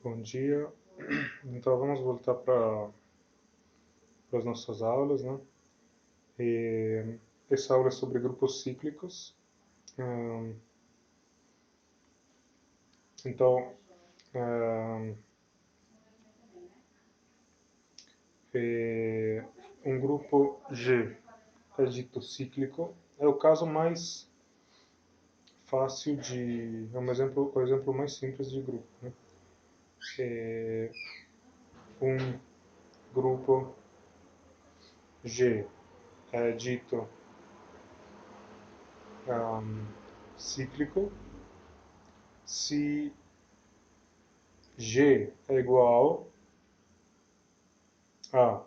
Bom dia. Então vamos voltar para as nossas aulas, né? Essa aula é sobre grupos cíclicos. Hum, Então, hum, um grupo G é dito cíclico. É o caso mais fácil de... É o exemplo mais simples de grupo, né? Um grupo G é dito cíclico se G é igual a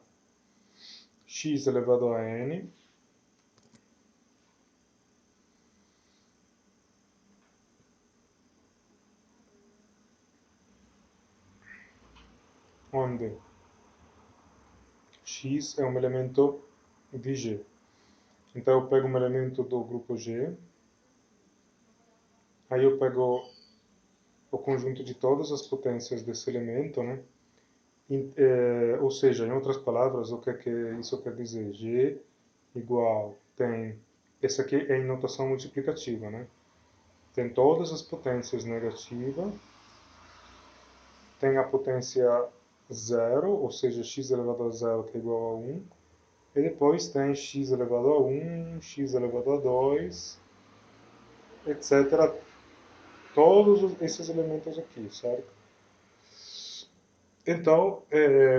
x elevado a n, onde x é um elemento de G. Então eu pego um elemento do grupo G, aí eu pego o conjunto de todas as potências desse elemento, né? Ou seja, em outras palavras, o que, é que isso quer dizer? G igual tem... Esse aqui é em notação multiplicativa, né? Tem todas as potências negativas, tem a potência zero, ou seja, x elevado a zero que é igual a 1, e depois tem x elevado a 1, x elevado a 2, etc. Todos esses elementos aqui, certo? Então,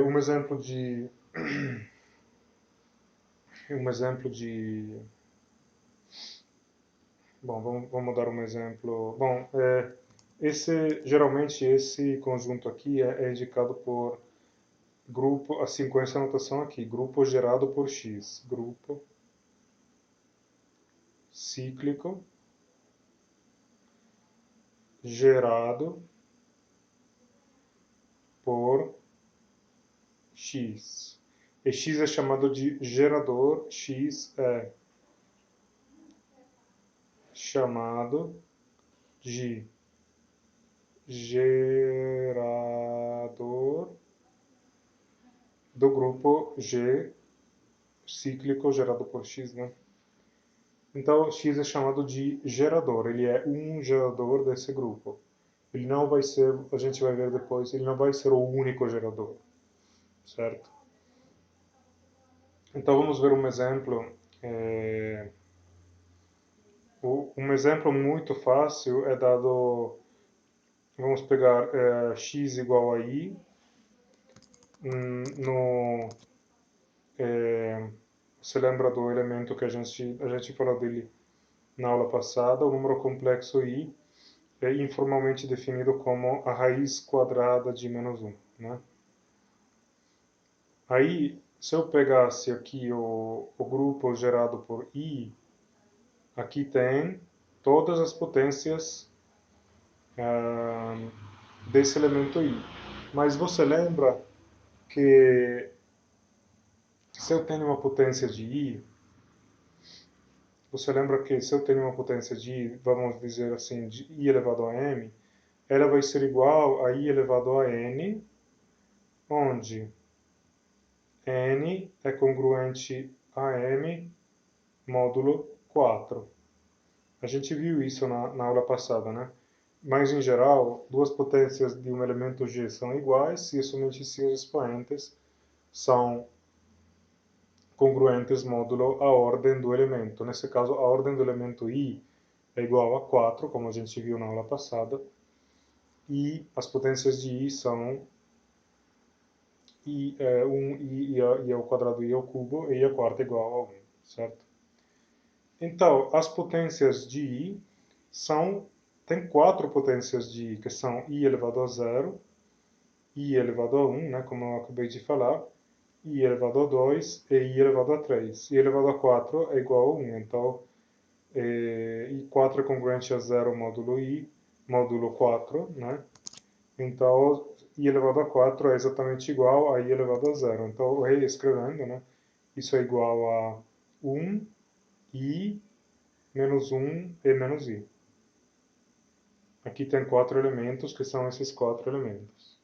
um exemplo de... Um exemplo de... Bom, vamos dar um exemplo. Bom, geralmente esse conjunto aqui é indicado por grupo, assim com essa notação aqui, grupo gerado por x, grupo cíclico gerado por x. E x é chamado de gerador, x é chamado de gerador do grupo G cíclico gerado por x, né? Então, x é chamado de gerador, ele é um gerador desse grupo. Ele não vai ser, a gente vai ver depois, ele não vai ser o único gerador, certo? Então, vamos ver um exemplo. Um exemplo muito fácil é dado, vamos pegar x igual a i, no, você lembra do elemento que a gente falou dele na aula passada, o número complexo i é informalmente definido como a raiz quadrada de menos 1, né? Aí, se eu pegasse aqui o grupo gerado por i, aqui tem todas as potências desse elemento i. Mas você lembra que se eu tenho uma potência de i, você lembra que se eu tenho uma potência de i, vamos dizer assim, de i elevado a m, ela vai ser igual a i elevado a n, onde n é congruente a m módulo 4. A gente viu isso na aula passada, né? Mas, em geral, duas potências de um elemento G são iguais se e somente se os expoentes são congruentes módulo a ordem do elemento. Nesse caso, a ordem do elemento I é igual a 4, como a gente viu na aula passada, e as potências de I são I, 1 I ao quadrado I ao cubo, e I a quarta é igual a 1, certo? Então, as potências de I tem quatro potências de I, que são I elevado a zero, I elevado a 1, né, como eu acabei de falar, I elevado a 2 e I elevado a 3. I elevado a 4 é igual a 1, então I4 é congruente a 0 módulo I, módulo 4, né? Então, I elevado a 4 é exatamente igual a I elevado a 0. Então, reescrevendo, né? Isso é igual a 1, I, menos 1 e menos I. Aqui tem quatro elementos, que são esses quatro elementos.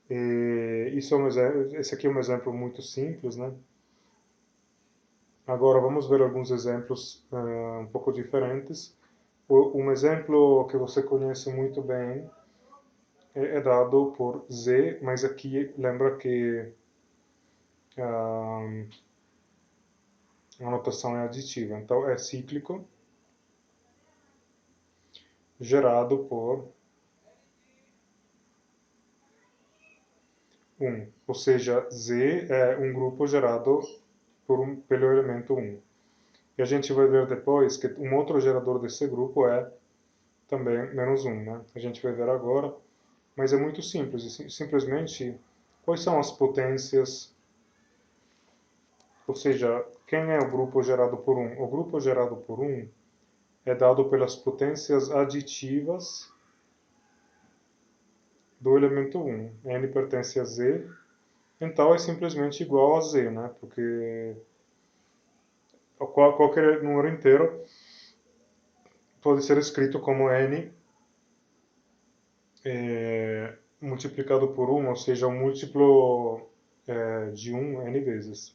E isso é um exemplo, esse aqui é um exemplo muito simples, né? Agora vamos ver alguns exemplos um pouco diferentes. Um exemplo que você conhece muito bem é dado por Z, mas aqui lembra que a notação é aditiva. Então é cíclico gerado por 1. Ou seja, Z é um grupo gerado pelo elemento 1. E a gente vai ver depois que um outro gerador desse grupo é também menos 1, né? A gente vai ver agora, mas é muito simples. Simplesmente, quais são as potências, ou seja, quem é o grupo gerado por 1? O grupo gerado por 1 é dado pelas potências aditivas do elemento 1. N pertence a Z, então é simplesmente igual a Z, né? Porque qualquer número inteiro pode ser escrito como N multiplicado por 1, ou seja, um múltiplo de 1 N vezes.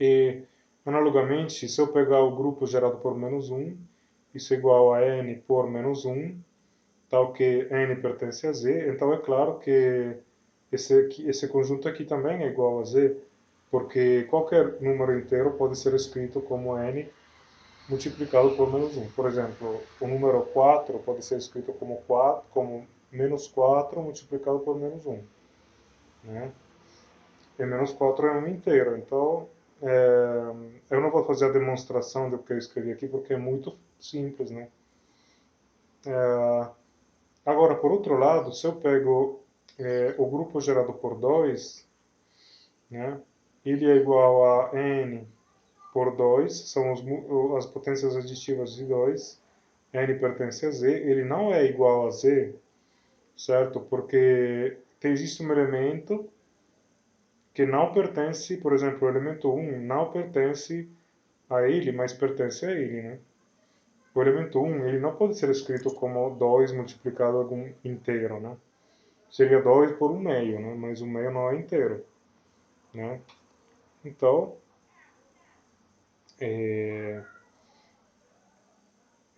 E, analogamente, se eu pegar o grupo gerado por menos 1, isso é igual a N por menos 1, tal que N pertence a Z, então é claro que esse conjunto aqui também é igual a Z, porque qualquer número inteiro pode ser escrito como N multiplicado por menos 1. Por exemplo, o número 4 pode ser escrito como menos 4 multiplicado por menos 1. Né? E menos 4 é um inteiro. Então, eu não vou fazer a demonstração do que eu escrevi aqui, porque é muito simples. Né? Agora, por outro lado, se eu pego o grupo gerado por 2, né, ele é igual a n por 2, são as potências aditivas de 2, n pertence a z, ele não é igual a z, certo? Porque existe um elemento que não pertence, por exemplo, o elemento 1 não pertence a ele, mas pertence a ele, né? O elemento 1 ele não pode ser escrito como 2 multiplicado a algum inteiro, né? Seria 2 por 1 meio, né? Mas o meio não é inteiro, né? Então,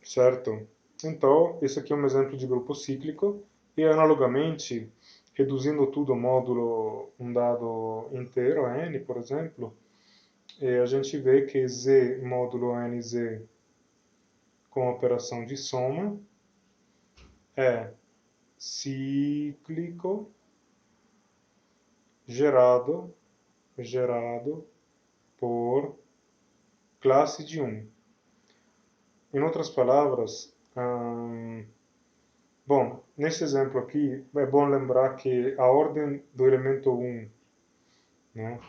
certo? Então, esse aqui é um exemplo de grupo cíclico e analogamente, reduzindo tudo ao módulo um dado inteiro, n, por exemplo, a gente vê que z módulo nz com operação de soma é cíclico gerado por classe de 1. Em outras palavras, bom, nesse exemplo aqui, é bom lembrar que a ordem do elemento 1, né,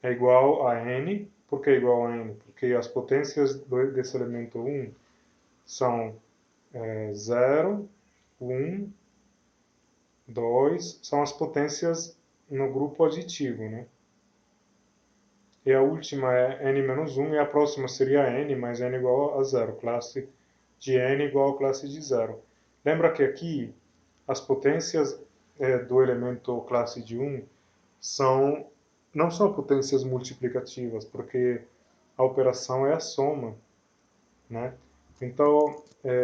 é igual a n. Por que é igual a n? Porque as potências desse elemento 1 são 0, 1, 2, são as potências no grupo aditivo, né? E a última é n-1 e a próxima seria n, mas n igual a 0, classe de n igual a classe de 0. Lembra que aqui as potências do elemento classe de 1 não são potências multiplicativas, porque a operação é a soma, né? Então,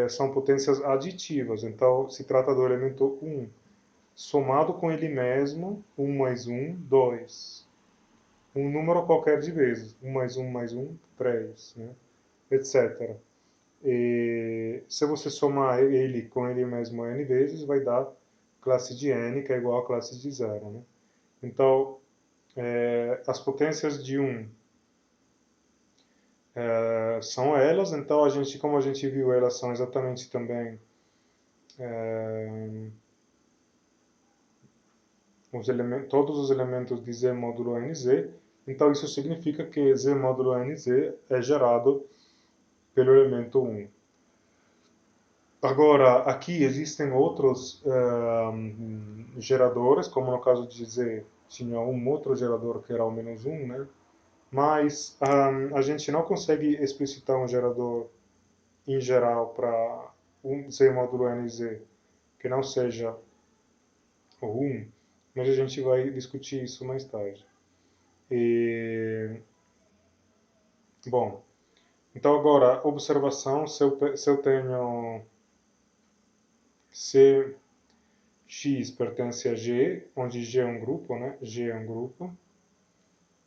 são potências aditivas. Então, se trata do elemento 1 somado com ele mesmo, 1 mais 1, 2. Um número qualquer de vezes, 1 mais 1, 3, né? Etc. E se você somar ele com ele mesmo n vezes, vai dar classe de n, que é igual a classe de 0. Né? Então, as potências de 1 são elas, então como a gente viu, elas são exatamente também todos os elementos de Z módulo NZ, então isso significa que Z módulo NZ é gerado pelo elemento 1. Agora, aqui existem outros geradores, como no caso de Z, tinha um outro gerador que era o menos 1, né? Mas a gente não consegue explicitar um gerador em geral para um Z módulo NZ que não seja ou 1, mas a gente vai discutir isso mais tarde. Bom, então agora, observação, se eu tenho, se X pertence a G, onde G é um grupo, né? G é um grupo,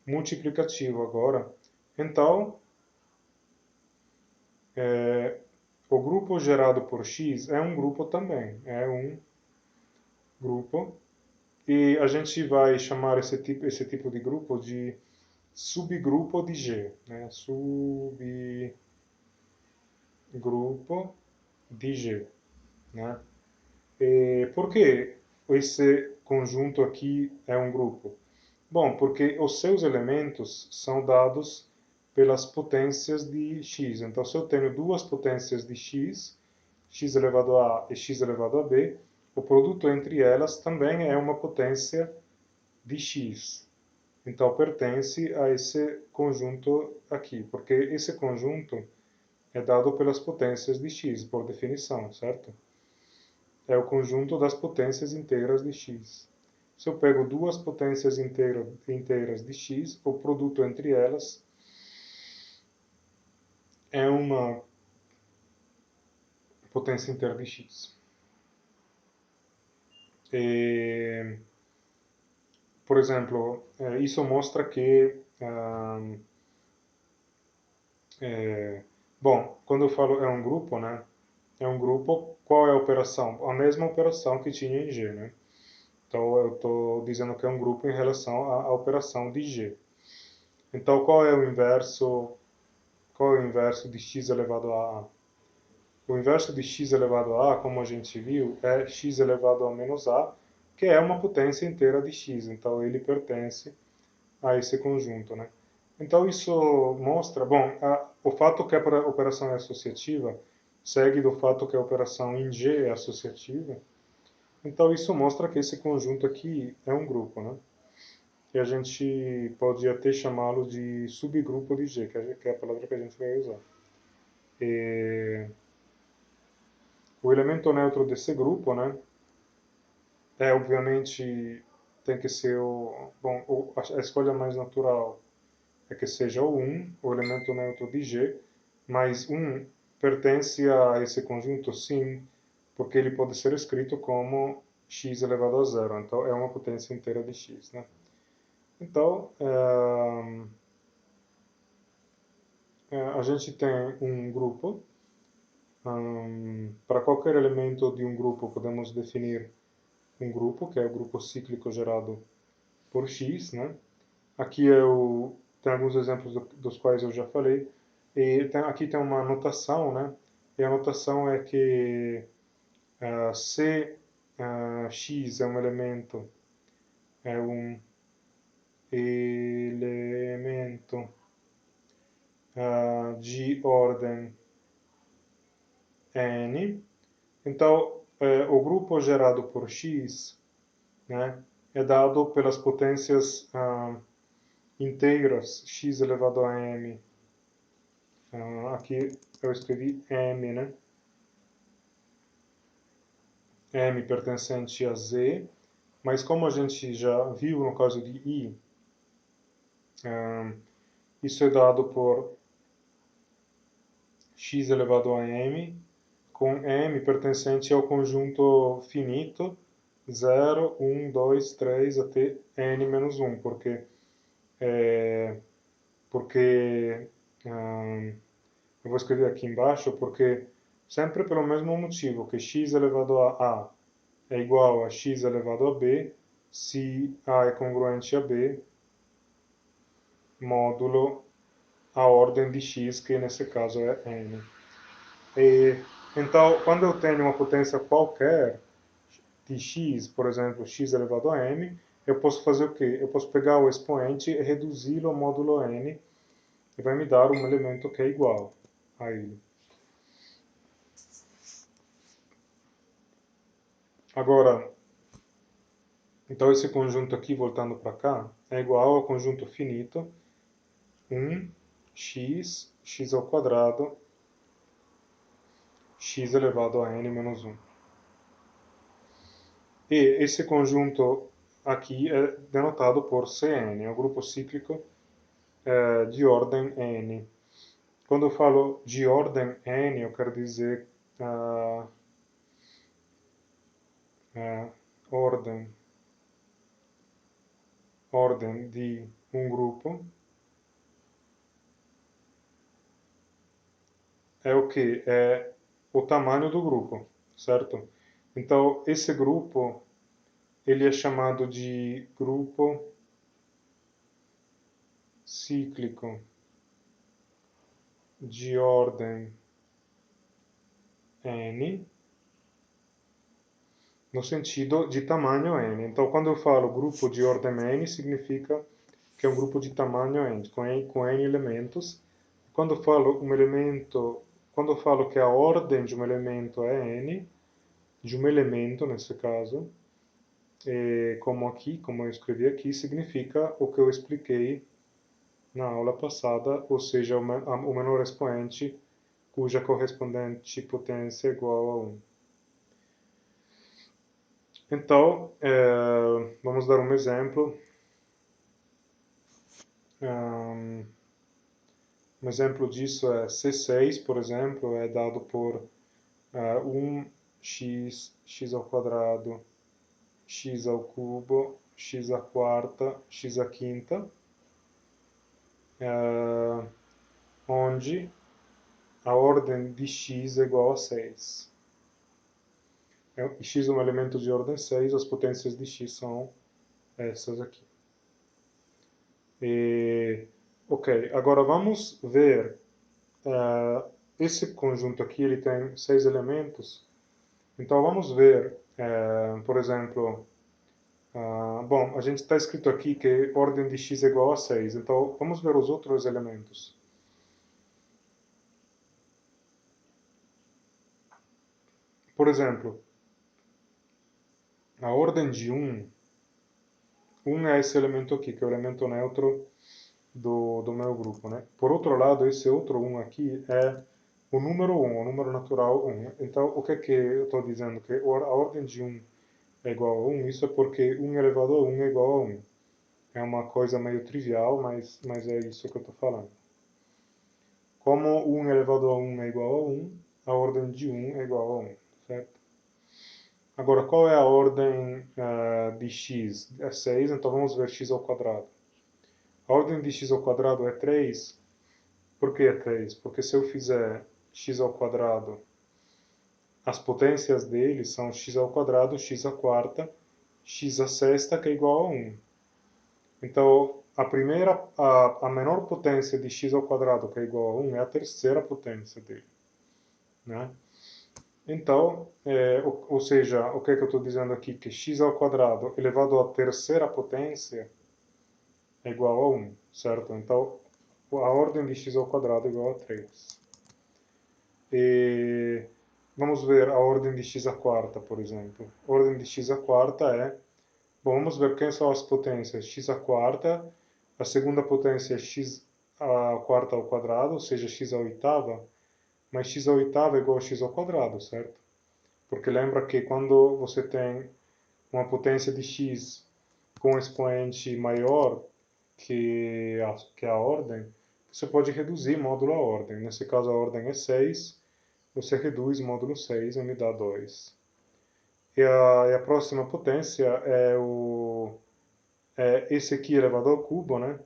multiplicativo agora, então, o grupo gerado por X é um grupo também, é um grupo, e a gente vai chamar esse tipo de grupo de subgrupo de G, né? Subgrupo de G, né? E por que esse conjunto aqui é um grupo? Bom, porque os seus elementos são dados pelas potências de x. Então, se eu tenho duas potências de x, x elevado a A e x elevado a B, o produto entre elas também é uma potência de x. Então, pertence a esse conjunto aqui, porque esse conjunto é dado pelas potências de x, por definição, certo? É o conjunto das potências inteiras de x. Se eu pego duas potências inteiras de x, o produto entre elas é uma potência inteira de x. E, por exemplo, isso mostra que, bom, quando eu falo é um grupo, né? É um grupo, qual é a operação? A mesma operação que tinha em G, né? Então eu estou dizendo que é um grupo em relação à operação de G. Então qual é o inverso de x elevado a A? O inverso de x elevado a A, como a gente viu, é x elevado a menos A, que é uma potência inteira de x. Então ele pertence a esse conjunto, né? Então isso mostra, bom, o fato que a operação é associativa segue do fato que a operação em G é associativa. Então isso mostra que esse conjunto aqui é um grupo, né? E a gente pode até chamá-lo de subgrupo de G, que é a palavra que a gente vai usar. E o elemento neutro desse grupo, né, obviamente tem que ser bom, a escolha mais natural é que seja o 1, o elemento neutro de G, mas 1 pertence a esse conjunto sim, porque ele pode ser escrito como x elevado a zero, então é uma potência inteira de x, né? Então, a gente tem um grupo. Para qualquer elemento de um grupo, podemos definir um grupo, que é o grupo cíclico gerado por x, né? Aqui tem alguns exemplos dos quais eu já falei. E aqui tem uma notação, né? E a notação é que se x é um elemento de ordem n, então o grupo gerado por x, né, é dado pelas potências inteiras x elevado a m. Aqui eu escrevi m, né? M pertencente a z, mas como a gente já viu no caso de I, isso é dado por x elevado a m, com m pertencente ao conjunto finito 0, 1, 2, 3 até n menos 1, porque eu vou escrever aqui embaixo, porque sempre pelo mesmo motivo, que x elevado a é igual a x elevado a b, se a é congruente a b, módulo a ordem de x, que nesse caso é n. Então, quando eu tenho uma potência qualquer de x, por exemplo, x elevado a m, eu posso fazer o quê? Eu posso pegar o expoente e reduzi-lo ao módulo n, e vai me dar um elemento que é igual a ele. Agora, então esse conjunto aqui, voltando para cá, é igual ao conjunto finito 1x, x ao quadrado, x elevado a n menos 1. E esse conjunto aqui é denotado por Cn, é um grupo cíclico de ordem n. Quando eu falo de ordem n, eu quero dizer uh, ordem, ordem de um grupo é o que? É o tamanho do grupo, certo? Então, esse grupo, ele é chamado de grupo cíclico de ordem n, no sentido de tamanho n. Então, quando eu falo grupo de ordem n, significa que é um grupo de tamanho n, com n elementos. Quando eu falo um elemento, quando eu falo que a ordem de um elemento é n, de um elemento nesse caso, como aqui, como eu escrevi aqui, significa o que eu expliquei na aula passada, ou seja, o menor expoente cuja correspondente potência é igual a 1. Então, vamos dar um exemplo. Um exemplo disso é C6, por exemplo, é dado por 1x, x ao quadrado, x ao cubo, x à quarta, x à quinta, onde a ordem de x é igual a 6. X é um elemento de ordem 6, as potências de x são essas aqui. Ok, agora vamos ver, esse conjunto aqui ele tem 6 elementos, então vamos ver, por exemplo, bom, a gente está escrito aqui que ordem de x é igual a 6, então vamos ver os outros elementos. Por exemplo, a ordem de 1, 1 é esse elemento aqui, que é o elemento neutro do meu grupo, né? Por outro lado, esse outro 1 aqui é o número 1, o número natural 1. Então, o que é que eu estou dizendo? Que a ordem de 1 é igual a 1, isso é porque 1 elevado a 1 é igual a 1. É uma coisa meio trivial, mas é isso que eu estou falando. Como 1 elevado a 1 é igual a 1, a ordem de 1 é igual a 1, certo? Agora, qual é a ordem de x? É 6, então vamos ver x ao quadrado. A ordem de x ao quadrado é 3. Por que é 3? Porque se eu fizer x ao quadrado, as potências dele são x ao quadrado, x à quarta, x à sexta, que é igual a 1. Então, a menor potência de x ao quadrado, que é igual a 1, é a terceira potência dele, né? Então, ou seja, o que é que eu estou dizendo aqui? Que x ao quadrado elevado à terceira potência é igual a 1, certo? Então, a ordem de x ao quadrado é igual a 3. E vamos ver a ordem de x à quarta, por exemplo. A ordem de x à quarta é... Bom, vamos ver quem são as potências. X à quarta, a segunda potência é x à quarta ao quadrado, ou seja, x à oitava. Mas x à oitava é igual a x ao quadrado, certo? Porque lembra que quando você tem uma potência de x com um expoente maior que a ordem, você pode reduzir módulo a ordem. Nesse caso, a ordem é 6, você reduz módulo 6 e me dá 2. E a próxima potência é esse aqui elevado ao cubo, né?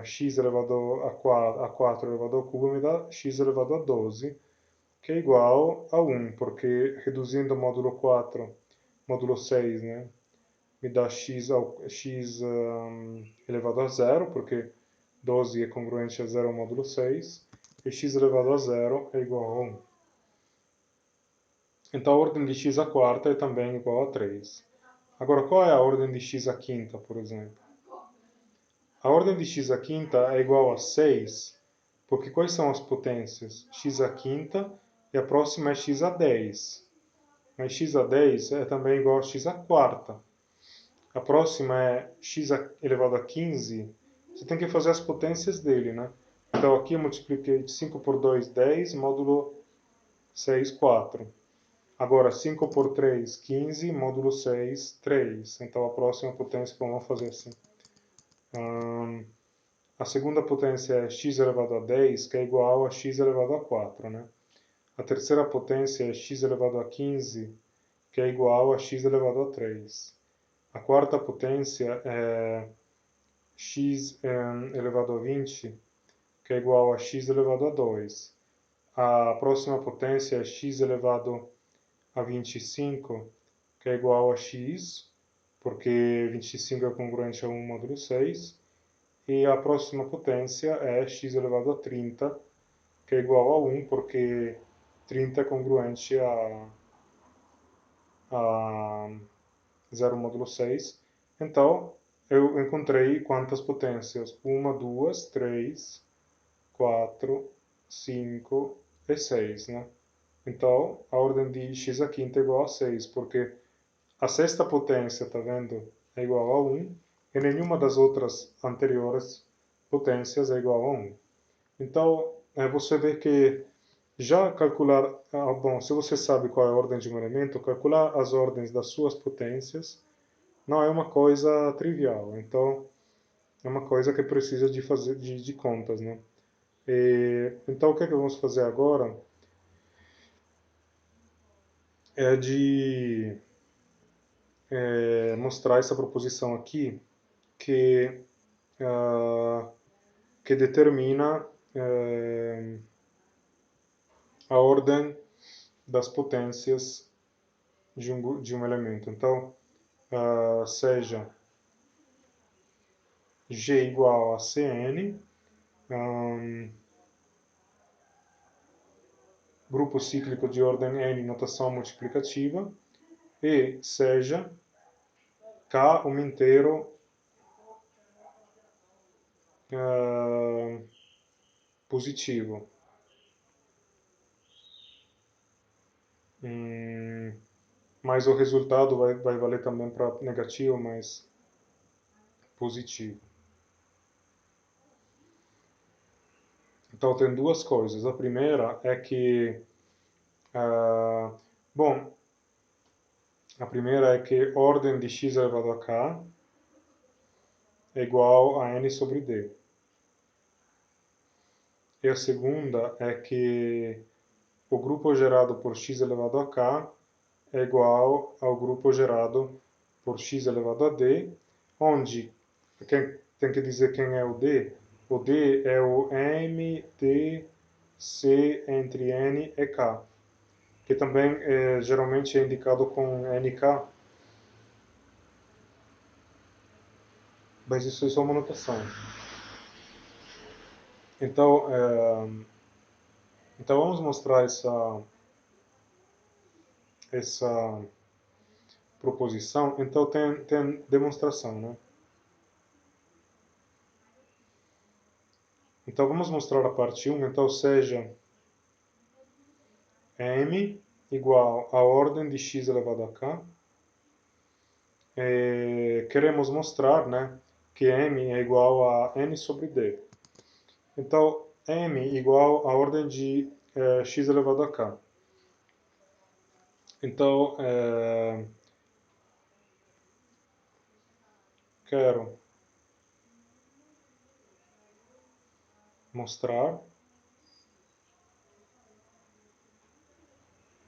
X elevado a 4 elevado ao cubo me dá x elevado a 12, que é igual a 1, porque reduzindo o módulo 4, módulo 6, né? Me dá x elevado a 0, porque 12 é congruente a 0 módulo 6, e x elevado a 0 é igual a 1. Então a ordem de x à quarta é também igual a 3. Agora, qual é a ordem de x à quinta, por exemplo? A ordem de x à quinta é igual a 6, porque quais são as potências? X à quinta e a próxima é x a 10. Mas x a 10 é também igual a x à quarta. A próxima é x elevado a 15. Você tem que fazer as potências dele, né? Então aqui eu multipliquei 5 por 2, 10, módulo 6, 4. Agora, 5 por 3, 15, módulo 6, 3. Então, a próxima potência, vamos fazer assim. A segunda potência é x elevado a 10, que é igual a x elevado a 4, né? A terceira potência é x elevado a 15, que é igual a x elevado a 3. A quarta potência é x elevado a 20, que é igual a x elevado a 2. A próxima potência é x elevado a 25, que é igual a x, porque 25 é congruente a 1 módulo 6. E a próxima potência é x elevado a 30, que é igual a 1, porque 30 é congruente a 0 módulo 6. Então, eu encontrei quantas potências? 1, 2, 3, 4, 5 e 6, né? Então, a ordem de x à quinta é igual a 6, porque a sexta potência, tá vendo, é igual a 1, e nenhuma das outras anteriores potências é igual a 1. Então, você vê que já calcular, bom, se você sabe qual é a ordem de um elemento, calcular as ordens das suas potências não é uma coisa trivial. Então, é uma coisa que precisa de fazer de contas, né? Então, o que é que vamos fazer agora é de mostrar essa proposição aqui que, uh, que determina a ordem das potências de um elemento. Então, seja G igual a Cn, grupo cíclico de ordem n, notação multiplicativa, e seja K um inteiro positivo. Mas o resultado vai valer também para negativo, mas positivo. Então tem duas coisas. A primeira é que, bom, a primeira é que ordem de x elevado a k é igual a n sobre d. E a segunda é que o grupo gerado por x elevado a k é igual ao grupo gerado por x elevado a d, onde tem que dizer quem é o d. O d é o m, d, c entre n e k, que também geralmente é indicado com nk, mas isso é só uma notação. Então, então vamos mostrar essa proposição. Então tem demonstração, né? Então vamos mostrar a parte 1. Então seja m igual a ordem de x elevado a k. Queremos mostrar, né, que m é igual a n sobre d. Então, m igual a ordem de x elevado a k. Então, quero mostrar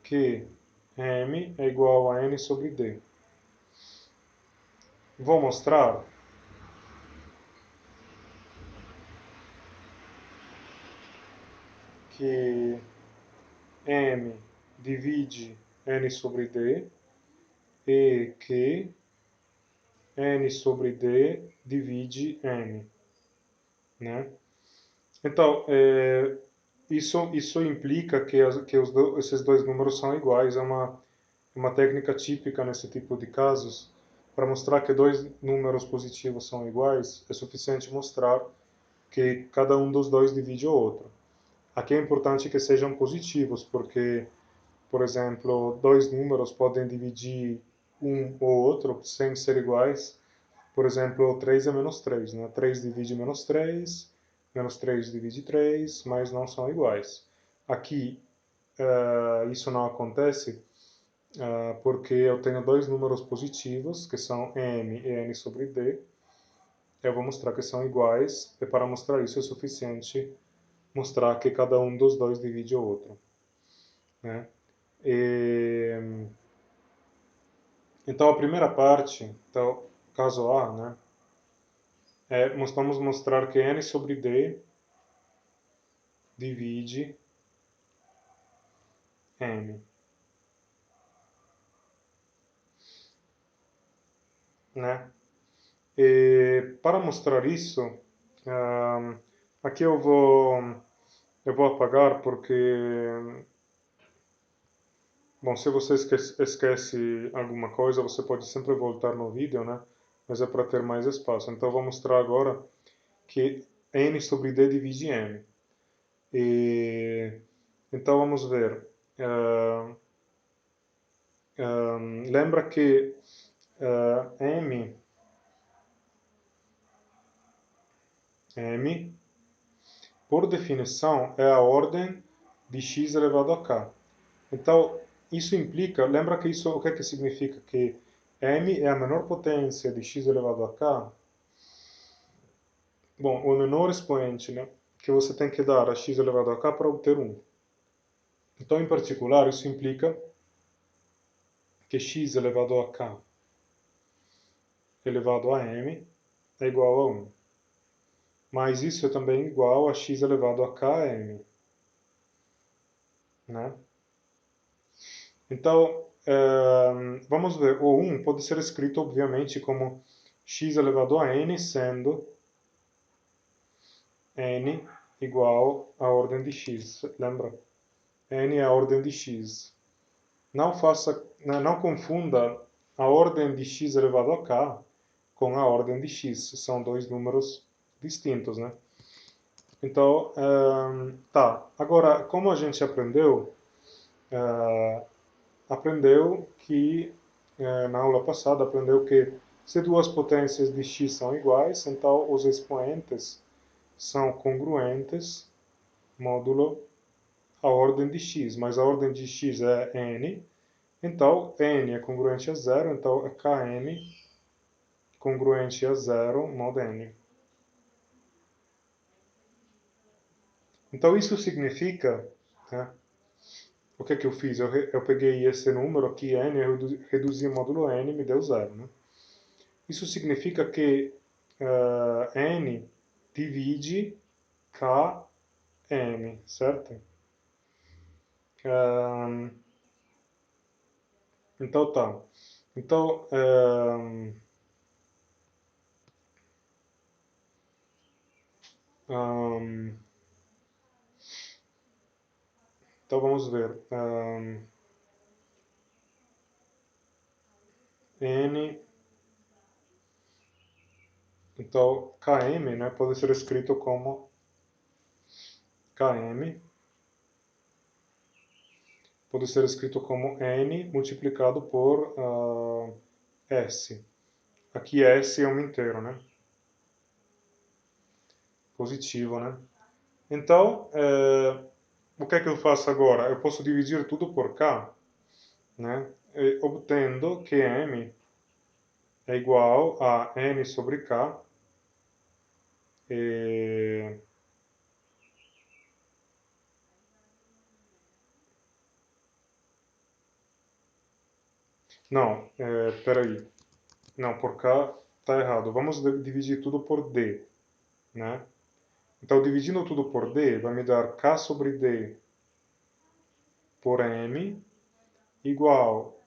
que m é igual a n sobre d. Vou mostrar que m divide n sobre d e que n sobre d divide n, né? Então, isso implica que, esses dois números são iguais. É uma técnica típica nesse tipo de casos. Para mostrar que dois números positivos são iguais, é suficiente mostrar que cada um dos dois divide o outro. Aqui é importante que sejam positivos, porque, por exemplo, dois números podem dividir um ou outro sem ser iguais. Por exemplo, 3 é menos 3, né? 3 divide menos 3 divide 3, mas não são iguais. Aqui, isso não acontece, porque eu tenho dois números positivos, que são m e n sobre d. Eu vou mostrar que são iguais, e para mostrar isso é suficiente mostrar que cada um dos dois divide o outro, né? E, então, a primeira parte, então, caso A, né, vamos mostrar que n sobre d divide m, né? E para mostrar isso, aqui eu vou apagar porque, bom, se você esquece alguma coisa, você pode sempre voltar no vídeo, né? Mas é para ter mais espaço. Então, eu vou mostrar agora que n sobre d divide m. E, então, vamos ver. Lembra que m, por definição, é a ordem de x elevado a k. Então, isso implica, lembra que isso, o que é que significa? Que m é a menor potência de x elevado a k. Bom, o menor expoente, né, que você tem que dar a x elevado a k para obter 1. Então, em particular, isso implica que x elevado a k elevado a m é igual a 1. Mas isso é também igual a x elevado a km, né? Então, vamos ver. O 1 pode ser escrito, obviamente, como x elevado a n, sendo n igual à ordem de x. Lembra? N é a ordem de x. Não confunda a ordem de x elevado a k com a ordem de x. São dois números distintos, né? Então, tá. Agora, como a gente aprendeu que, na aula passada, aprendeu que se duas potências de x são iguais, então os expoentes são congruentes, módulo a ordem de x, mas a ordem de x é n, então n é congruente a zero, então é km congruente a zero mod n. Então isso significa, né, o que é que eu fiz? Eu peguei esse número aqui, n, eu reduzi o módulo n e me deu zero, né? Isso significa que n divide km, certo? Uh, então tá. Então, então vamos ver. N, então km, né, pode ser escrito como km, pode ser escrito como n multiplicado por s. Aqui s é um inteiro, né? Positivo, né? Então, o que é que eu faço agora? Eu posso dividir tudo por k, né? Obtendo que m é igual a n sobre k e... Não, peraí. Não, por k está errado. Vamos dividir tudo por d, né? Então, dividindo tudo por d, vai me dar k sobre d por m igual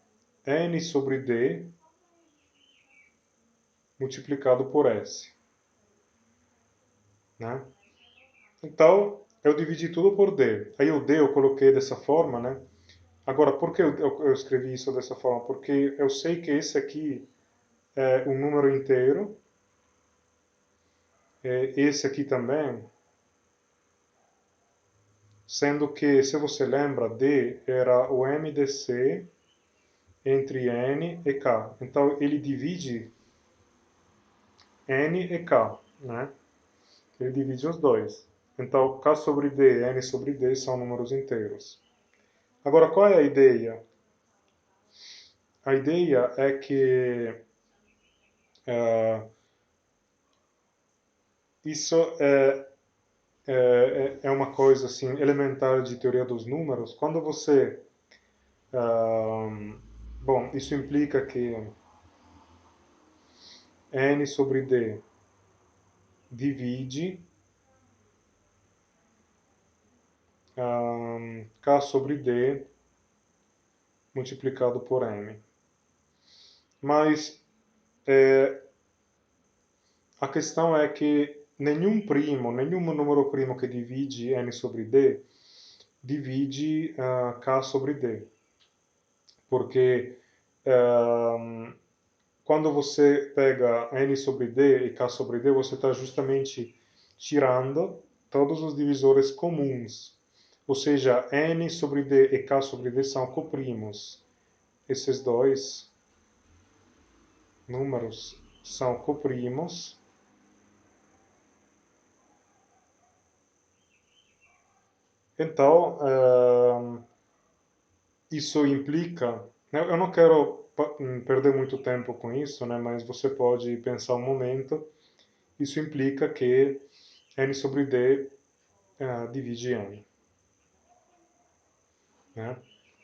n sobre d multiplicado por s, né? Então, eu dividi tudo por d. Aí o d eu coloquei dessa forma, né? Agora, por que eu escrevi isso dessa forma? Porque eu sei que esse aqui é um número inteiro, esse aqui também, sendo que, se você lembra, d era o MDC entre n e k. Então, ele divide n e k, né? Ele divide os dois. Então, k sobre d e n sobre d são números inteiros. Agora, qual é a ideia? a ideia é que isso é uma coisa assim elementar de teoria dos números. Quando você, bom, isso implica que n sobre d divide k sobre d multiplicado por m. Mas a questão é que nenhum número primo que divide n sobre d divide k sobre d. Porque quando você pega n sobre d e k sobre d, você está justamente tirando todos os divisores comuns. Ou seja, n sobre d e k sobre d são coprimos. Esses dois números são coprimos. Então, isso implica... Eu não quero perder muito tempo com isso, né, mas você pode pensar um momento. Isso implica que n sobre d divide n. Né?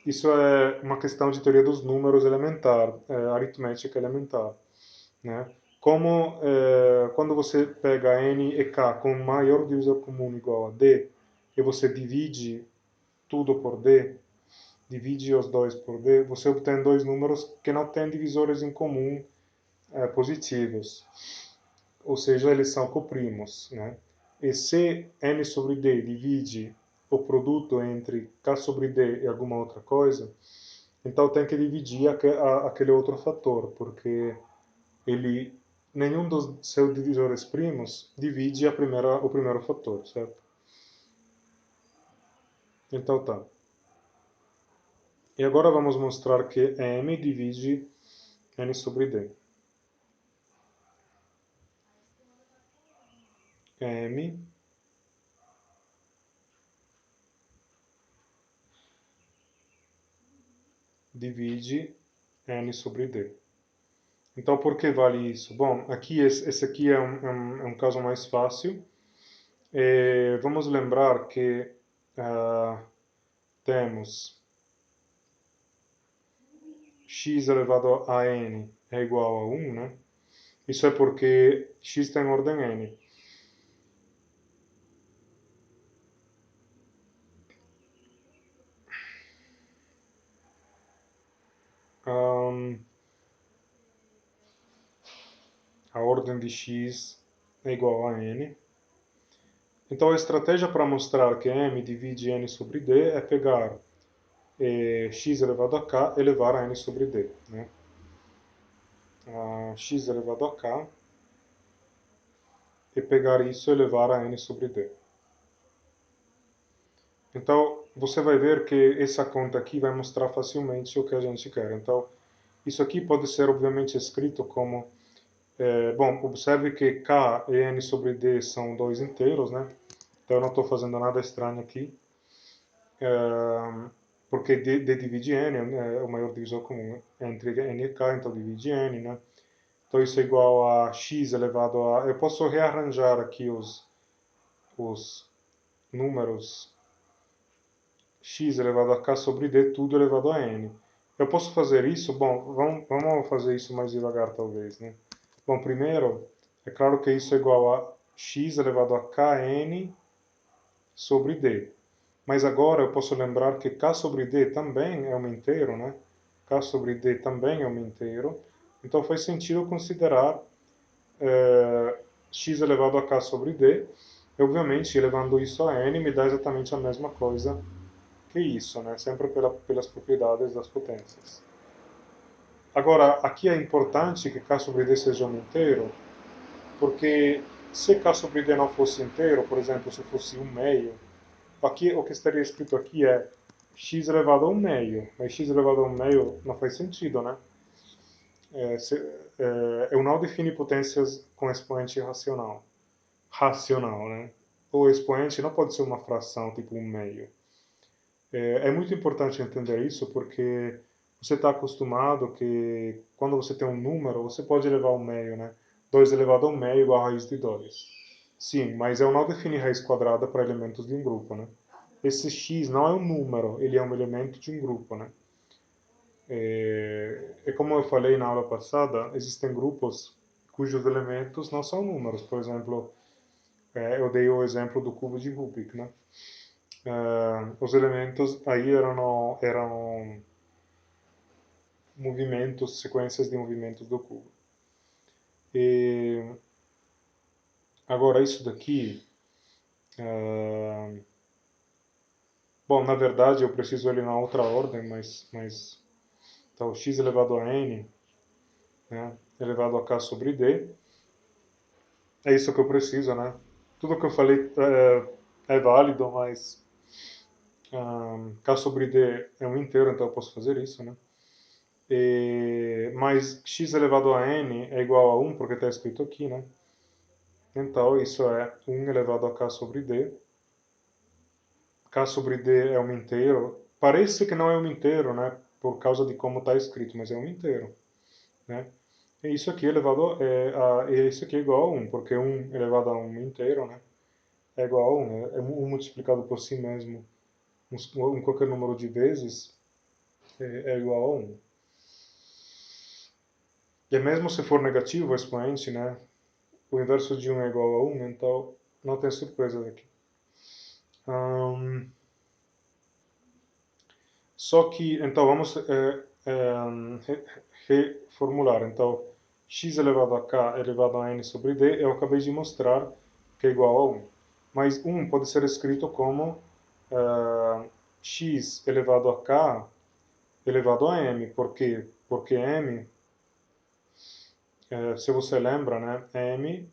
Isso é uma questão de teoria dos números elementar, aritmética elementar. Né? Como quando você pega n e k com o maior divisor comum igual a d, e você divide tudo por d, divide os dois por d, você obtém dois números que não têm divisores em comum positivos. Ou seja, eles são coprimos. Né? E se n sobre d divide o produto entre k sobre d e alguma outra coisa, então tem que dividir aquele outro fator, porque nenhum dos seus divisores primos divide o primeiro fator, certo? Então tá. E agora vamos mostrar que m divide n sobre d. M divide n sobre d. Então, por que vale isso? Bom, aqui esse aqui é um caso mais fácil. Vamos lembrar que temos x elevado a n é igual a 1, né? Isso é porque x tem ordem n. A ordem de x é igual a n. Então a estratégia para mostrar que m divide n sobre d é pegar x elevado a k e elevar a n sobre d. Né? X elevado a k e pegar isso e elevar a n sobre d. Então você vai ver que essa conta aqui vai mostrar facilmente o que a gente quer. Então isso aqui pode ser obviamente escrito como... bom, observe que k e n sobre d são dois inteiros, né? Então eu não estou fazendo nada estranho aqui. Porque d divide n é o maior divisor comum entre n e k, então divide n, né? Então isso é igual a x elevado a... Eu posso rearranjar aqui os números x elevado a k sobre d, tudo elevado a n. Eu posso fazer isso? Bom, vamos fazer isso mais devagar talvez, né? Bom, primeiro, é claro que isso é igual a x elevado a kn sobre d. Mas agora eu posso lembrar que k sobre d também é um inteiro, né? K sobre d também é um inteiro. Então faz sentido considerar x elevado a k sobre d. E, obviamente, elevando isso a n me dá exatamente a mesma coisa que isso, né? Sempre pelas propriedades das potências. Agora, aqui é importante que k sobre d seja um inteiro, porque se k sobre d não fosse inteiro, por exemplo, se fosse 1/2, aqui, o que estaria escrito aqui é x elevado a 1/2, mas x elevado a 1/2 não faz sentido, né? Eu não defino potências com expoente racional, né? O expoente não pode ser uma fração, tipo 1/2. É muito importante entender isso, porque você está acostumado que quando você tem um número, você pode elevar ao meio, né? 2 elevado ao meio igual a raiz de 2. Sim, mas eu não defini raiz quadrada para elementos de um grupo, né? Esse x não é um número, ele é um elemento de um grupo, né? E como eu falei na aula passada, existem grupos cujos elementos não são números. Por exemplo, eu dei o exemplo do cubo de Rubik, né? Os elementos aí eram movimentos, sequências de movimentos do cubo. E agora isso daqui, bom, na verdade eu preciso ele na outra ordem, mas então x elevado a n, né, elevado a k sobre d, é isso que eu preciso, né? Tudo que eu falei é válido, mas k sobre d é um inteiro, então eu posso fazer isso, né? Mas x elevado a n é igual a 1, porque está escrito aqui, né? Então isso é 1 elevado a k sobre d. K sobre d é um inteiro. Parece que não é um inteiro, né? Por causa de como está escrito, mas é um inteiro, né? E isso aqui isso aqui é igual a 1, porque 1 elevado a 1 inteiro, né? É igual a 1, é 1 multiplicado por si mesmo em qualquer número de vezes é igual a 1. E mesmo se for negativo o expoente, né? O inverso de 1 é igual a 1, então não tem surpresas aqui. Só que, então, vamos reformular. Então, x elevado a k elevado a n sobre d, eu acabei de mostrar que é igual a 1. Mas 1 pode ser escrito como x elevado a k elevado a m. Por quê? Porque m, se você lembra, né, m,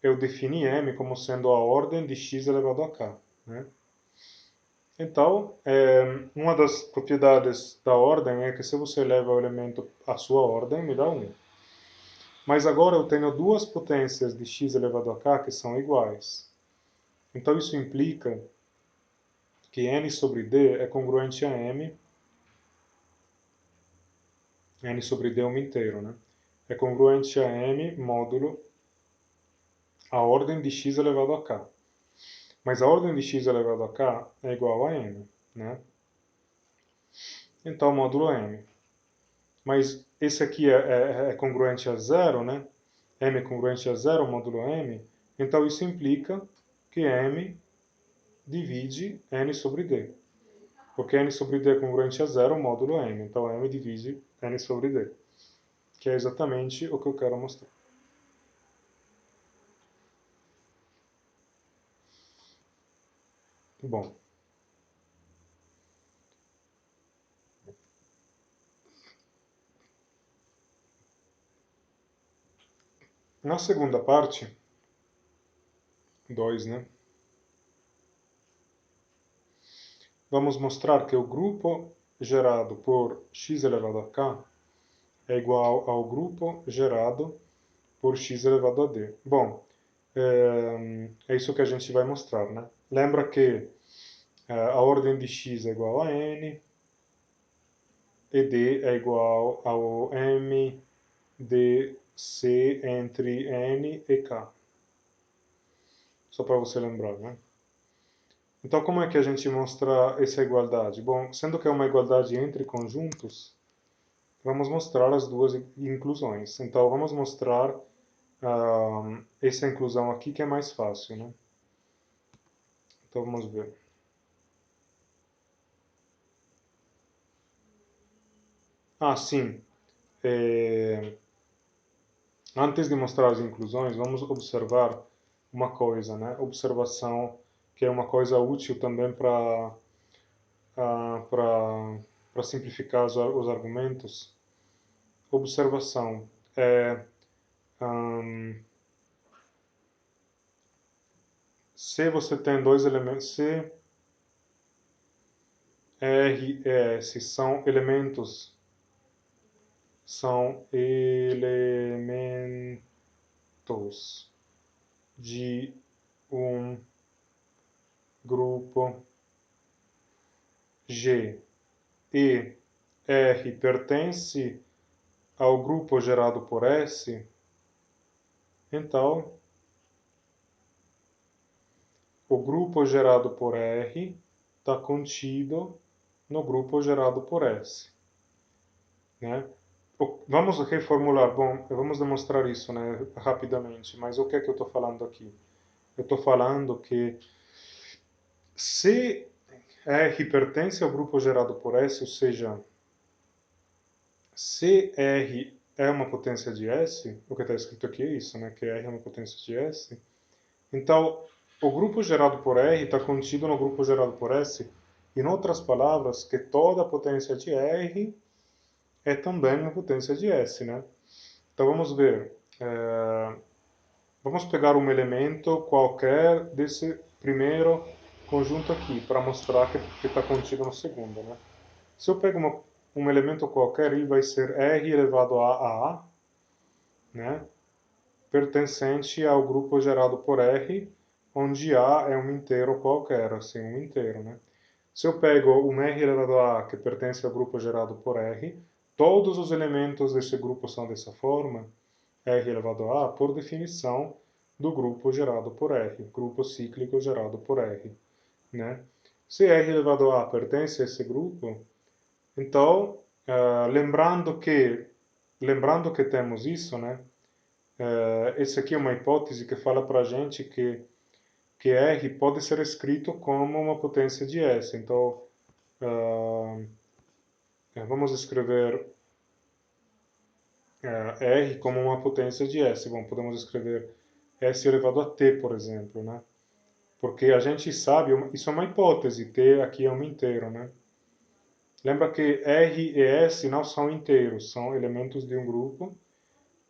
eu defini m como sendo a ordem de x elevado a k, né? Então, uma das propriedades da ordem é que se você eleva o elemento à sua ordem, me dá 1. Mas agora eu tenho duas potências de x elevado a k que são iguais. Então isso implica que n sobre d é congruente a m. N sobre d é um inteiro, né? É congruente a m módulo a ordem de x elevado a k. Mas a ordem de x elevado a k é igual a m, né? Então, módulo m. Mas esse aqui é congruente a zero, né? M é congruente a zero, módulo M. Então isso implica que M divide N sobre D. Porque N sobre D é congruente a zero, módulo M. Então M divide N sobre D. Que é exatamente o que eu quero mostrar. Bom. Na segunda parte, 2, né? Vamos mostrar que o grupo gerado por x elevado a k é igual ao grupo gerado por x elevado a d. Bom, é isso que a gente vai mostrar, né? Lembra que a ordem de x é igual a n, e d é igual ao m de c entre n e k. Só para você lembrar, né? Então, como é que a gente mostra essa igualdade? Bom, sendo que é uma igualdade entre conjuntos, vamos mostrar as duas inclusões. Então, vamos mostrar essa inclusão aqui que é mais fácil, né? Então, vamos ver. Ah, sim. Antes de mostrar as inclusões, vamos observar uma coisa, né? Observação que é uma coisa útil também para simplificar os argumentos. Observação é se você tem dois elementos, se R e S são elementos de um grupo G e R pertence ao grupo gerado por S, então o grupo gerado por R está contido no grupo gerado por S, né? Vamos reformular, bom, vamos demonstrar isso, né, rapidamente, mas o que é que eu estou falando aqui? Eu estou falando que se R pertence ao grupo gerado por S, ou seja, se R é uma potência de S, o que está escrito aqui é isso, né, que R é uma potência de S, então o grupo gerado por R está contido no grupo gerado por S, em outras palavras, que toda potência de R é também uma potência de S, né? Então vamos ver. Vamos pegar um elemento qualquer desse primeiro conjunto aqui, para mostrar que está contido no segundo, né? Se eu pego um elemento qualquer, ele vai ser R elevado a A, né? Pertencente ao grupo gerado por R, onde A é um inteiro qualquer, assim, um inteiro, né? Se eu pego um R elevado a A que pertence ao grupo gerado por R, todos os elementos desse grupo são dessa forma, R elevado a A, por definição, do grupo gerado por R, grupo cíclico gerado por R, né? Se R elevado a A pertence a esse grupo, então, lembrando que temos isso, né? Essa aqui é uma hipótese que fala para a gente que R pode ser escrito como uma potência de S. Então, vamos escrever R como uma potência de S. Bom, podemos escrever S elevado a T, por exemplo, né? Porque a gente sabe, isso é uma hipótese, T aqui é um inteiro, né? Lembra que R e S não são inteiros, são elementos de um grupo.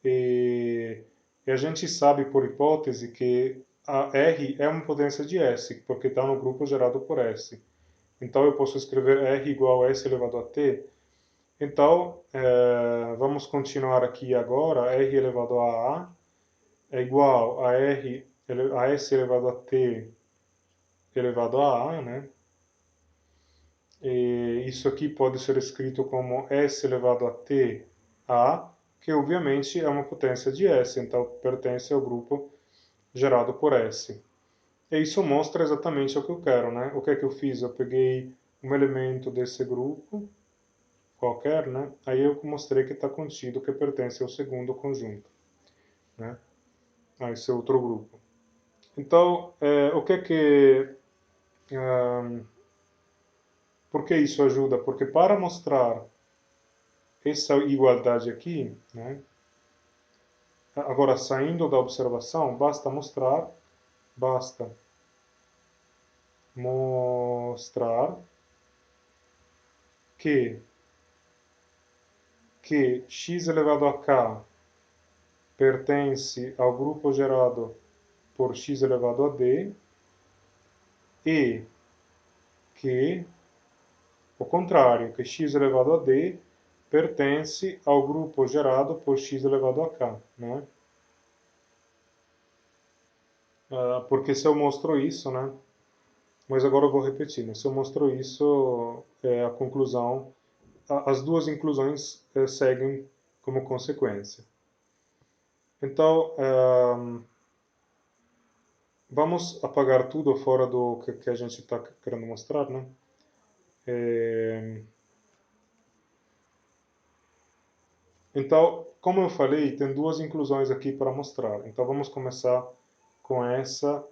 E a gente sabe, por hipótese, que a R é uma potência de S, porque está no grupo gerado por S. Então eu posso escrever R igual a S elevado a T. Então, vamos continuar aqui agora. R elevado a A é igual a S elevado a T elevado a A, né? E isso aqui pode ser escrito como S elevado a T A, que obviamente é uma potência de S, então pertence ao grupo gerado por S. E isso mostra exatamente o que eu quero, né? O que é que eu fiz? Eu peguei um elemento desse grupo, qualquer, né? Aí eu mostrei que está contido, que pertence ao segundo conjunto, né? A esse outro grupo. Então, o que é que... por que isso ajuda? Porque para mostrar essa igualdade aqui, né? Agora, saindo da observação, basta mostrar que x elevado a k pertence ao grupo gerado por x elevado a d e que, o contrário, que x elevado a d pertence ao grupo gerado por x elevado a k, né? Porque se eu mostro isso, né? Mas agora eu vou repetir, né? Se eu mostro isso, a conclusão, as duas inclusões seguem como consequência. Então, vamos apagar tudo fora do que a gente está querendo mostrar, né? Então, como eu falei, tem duas inclusões aqui para mostrar. Então, vamos começar com essa,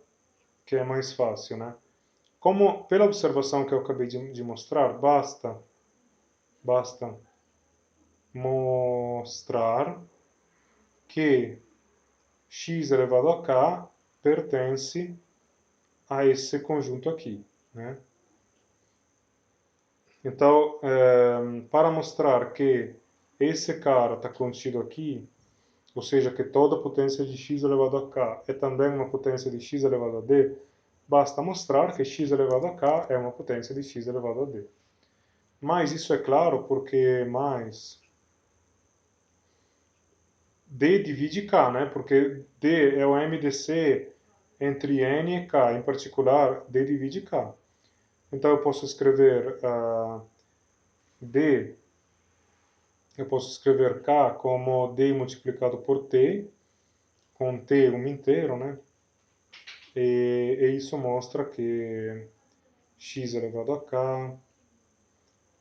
que é mais fácil, né? Como, pela observação que eu acabei de mostrar, basta mostrar que x elevado a k pertence a esse conjunto aqui, né? Então, para mostrar que esse cara está contido aqui, ou seja, que toda potência de x elevado a k é também uma potência de x elevado a d, basta mostrar que x elevado a k é uma potência de x elevado a d. Mas isso é claro porque mais d divide k, né? Porque d é o MDC entre n e k, em particular, d divide k. Então eu posso escrever d eu posso escrever k como d multiplicado por t, com t um inteiro, né? E isso mostra que x elevado a k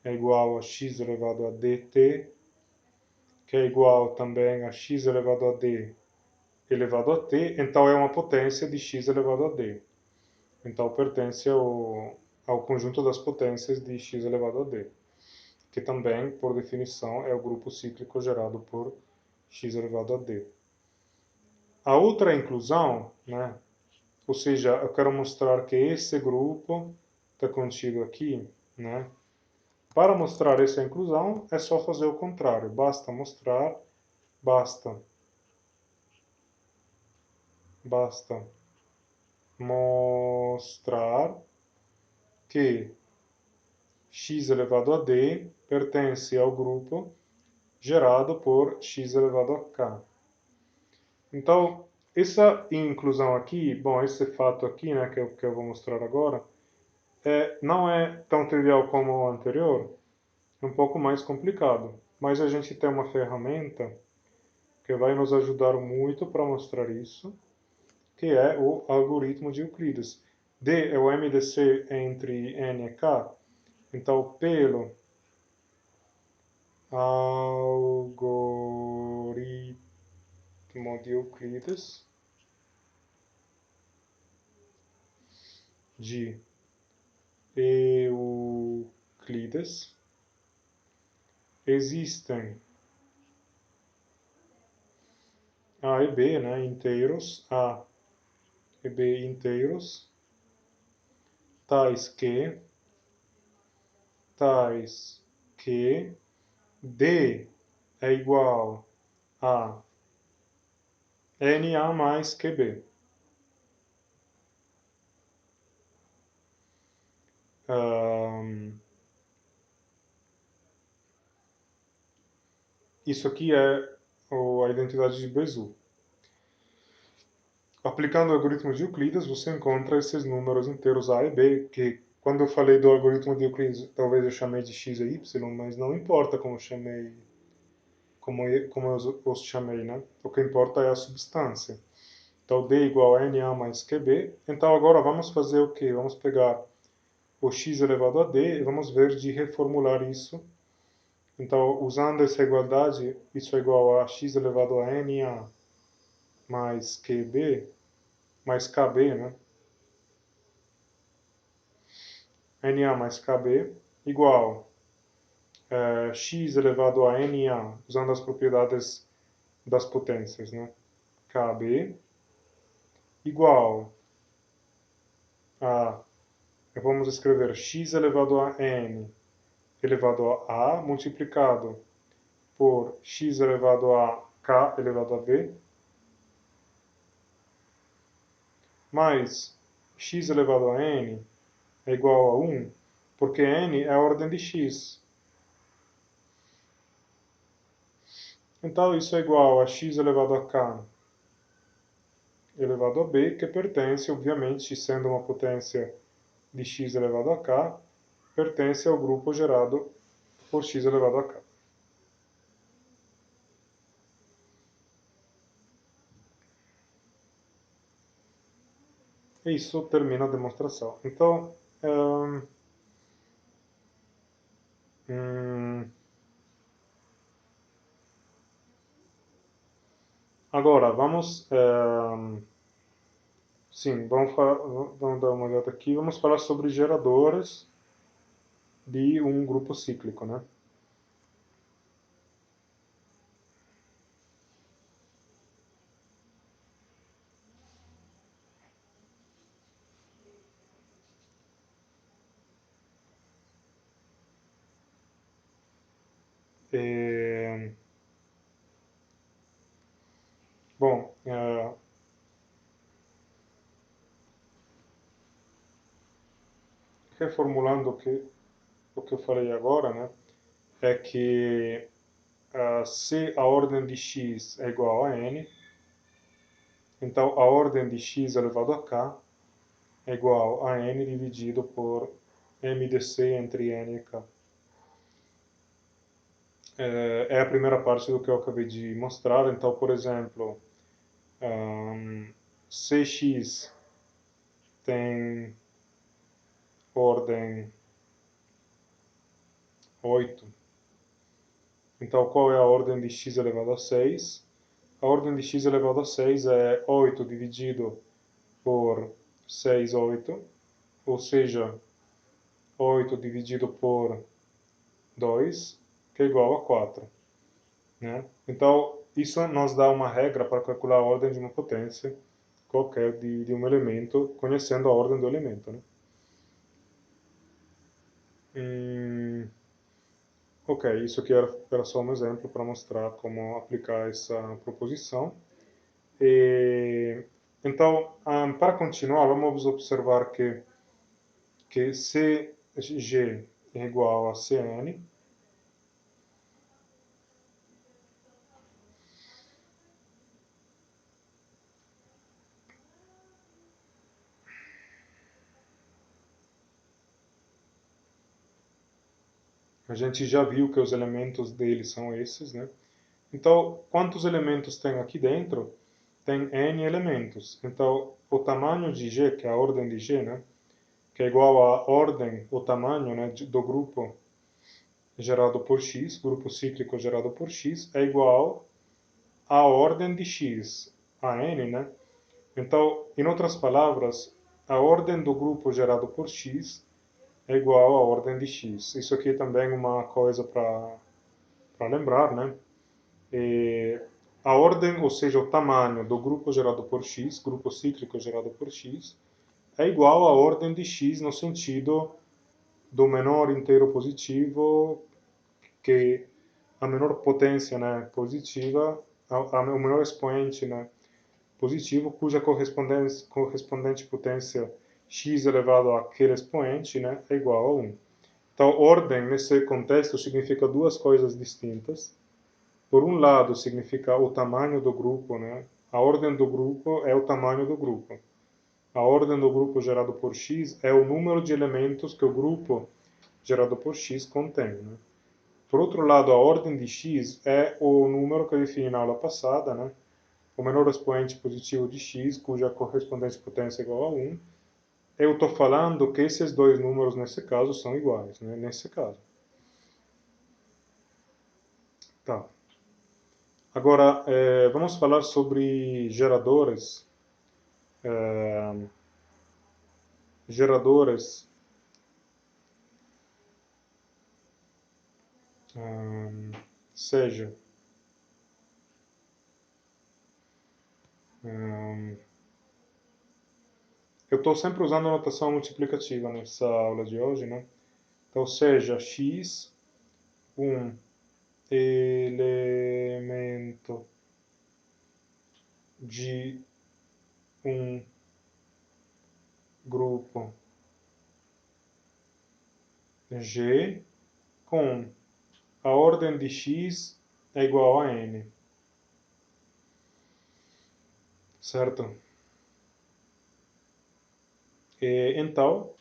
é igual a x elevado a dt, que é igual também a x elevado a d elevado a t, então é uma potência de x elevado a d. Então pertence ao conjunto das potências de x elevado a d, que também, por definição, é o grupo cíclico gerado por x elevado a d. A outra inclusão, né, ou seja, eu quero mostrar que esse grupo está contido aqui, né? Para mostrar essa inclusão, é só fazer o contrário. Basta mostrar que x elevado a d pertence ao grupo gerado por x elevado a k. Então, essa inclusão aqui, bom, esse fato aqui, né, que eu vou mostrar agora, não é tão trivial como o anterior, é um pouco mais complicado. Mas a gente tem uma ferramenta que vai nos ajudar muito para mostrar isso, que é o algoritmo de Euclides. D é o MDC entre N e K, então pelo algoritmo de Euclides de Euclides existem A e B, né, inteiros, A e B inteiros, tais que D é igual a NA mais QB. Isso aqui é a identidade de Bezout. Aplicando o algoritmo de Euclides, você encontra esses números inteiros A e B, que quando eu falei do algoritmo de Euclides, talvez eu chamei de x e y, mas não importa como eu chamei, como eu os chamei, né? O que importa é a substância. Então, D igual a NA mais QB. Então, agora vamos fazer o quê? Vamos pegar o x elevado a d e vamos ver de reformular isso. Então, usando essa igualdade, isso é igual a x elevado a NA mais QB, mais KB, né? NA mais KB igual x elevado a NA, usando as propriedades das potências, né? KB igual a, vamos escrever x elevado a n elevado a multiplicado por x elevado a k elevado a b, mais x elevado a n é igual a 1, porque n é a ordem de x. Então, isso é igual a x elevado a k elevado a b, que pertence, obviamente, sendo uma potência de x elevado a k, pertence ao grupo gerado por x elevado a k. E isso termina a demonstração. Então, agora, sim, vamos dar uma olhada aqui. Vamos falar sobre geradores de um grupo cíclico, né? É, bom, reformulando o que eu falei agora, né? É que se a ordem de x é igual a n, então a ordem de x elevado a k é igual a n dividido por mdc entre n e k. é a primeira parte do que eu acabei de mostrar. Então, por exemplo, Cx tem ordem 8. Então, qual é a ordem de x elevado a 6? A ordem de x elevado a 6 é 8 dividido por 6, 8, ou seja, 8 dividido por 2, que é igual a 4. Né? Então, isso nos dá uma regra para calcular a ordem de uma potência qualquer de um elemento, conhecendo a ordem do elemento. Né? Ok, isso aqui era só um exemplo para mostrar como aplicar essa proposição. Então, para continuar, vamos observar que CG é igual a CN. A gente já viu que os elementos dele são esses, né? Então, quantos elementos tem aqui dentro? Tem N elementos. Então, o tamanho de G, que é a ordem de G, né? Que é igual à ordem, o tamanho, né, do grupo gerado por X, grupo cíclico gerado por X, é igual à ordem de X, a N, né? Então, em outras palavras, a ordem do grupo gerado por X é igual à ordem de X. Isso aqui é também uma coisa para lembrar, né? A ordem, ou seja, o tamanho do grupo gerado por X, grupo cíclico gerado por X, é igual à ordem de X no sentido do menor inteiro positivo, que a menor potência, né, positiva, o menor expoente, né, positivo, cuja correspondente potência x elevado àquele expoente, né, é igual a 1. Então, ordem, nesse contexto, significa duas coisas distintas. Por um lado, significa o tamanho do grupo, né? A ordem do grupo é o tamanho do grupo. A ordem do grupo gerado por x é o número de elementos que o grupo gerado por x contém, né? Por outro lado, a ordem de x é o número que eu defini na aula passada, né? O menor expoente positivo de x, cuja correspondente potência é igual a 1. Eu estou falando que esses dois números, nesse caso, são iguais, né? Nesse caso. Tá. Agora, vamos falar sobre geradores. Geradores. Seja. Eu estou sempre usando a notação multiplicativa nessa aula de hoje, né? Então, seja x um elemento de um grupo G com a ordem de x é igual a n, certo? Então,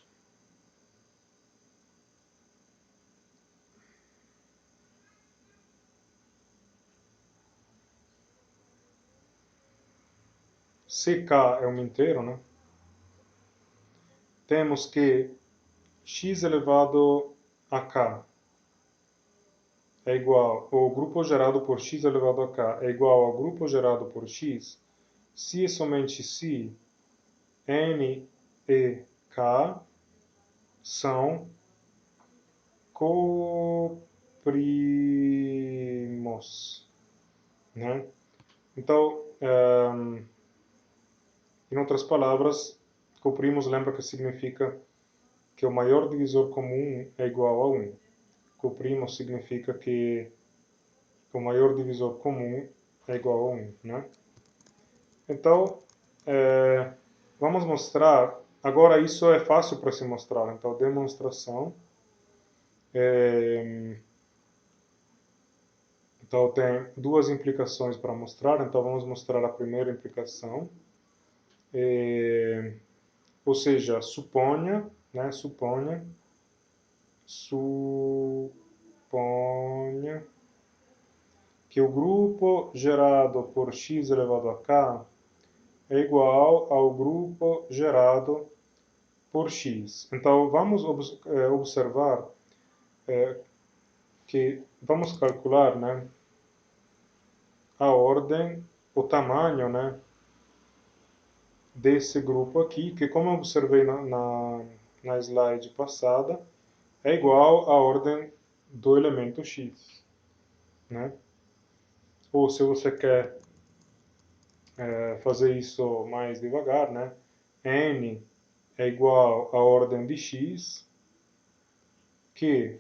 se k é um inteiro, né? Temos que x elevado a k é igual, o grupo gerado por x elevado a k é igual ao grupo gerado por x, se e somente se n e k são coprimos, né? Então, em outras palavras, coprimos lembra que significa que o maior divisor comum é igual a 1. Coprimos significa que o maior divisor comum é igual a 1, né? Então, vamos mostrar. Agora, isso é fácil para se mostrar. Então, demonstração. Então, tem duas implicações para mostrar. Então, vamos mostrar a primeira implicação. Ou seja, suponha, né? Suponha que o grupo gerado por x elevado a k é igual ao grupo gerado por x. Então, vamos observar que vamos calcular, né, a ordem, o tamanho, né, desse grupo aqui, que como eu observei na slide passada, é igual à ordem do elemento x, né? Ou se você quer fazer isso mais devagar, né? N é igual à ordem de x, que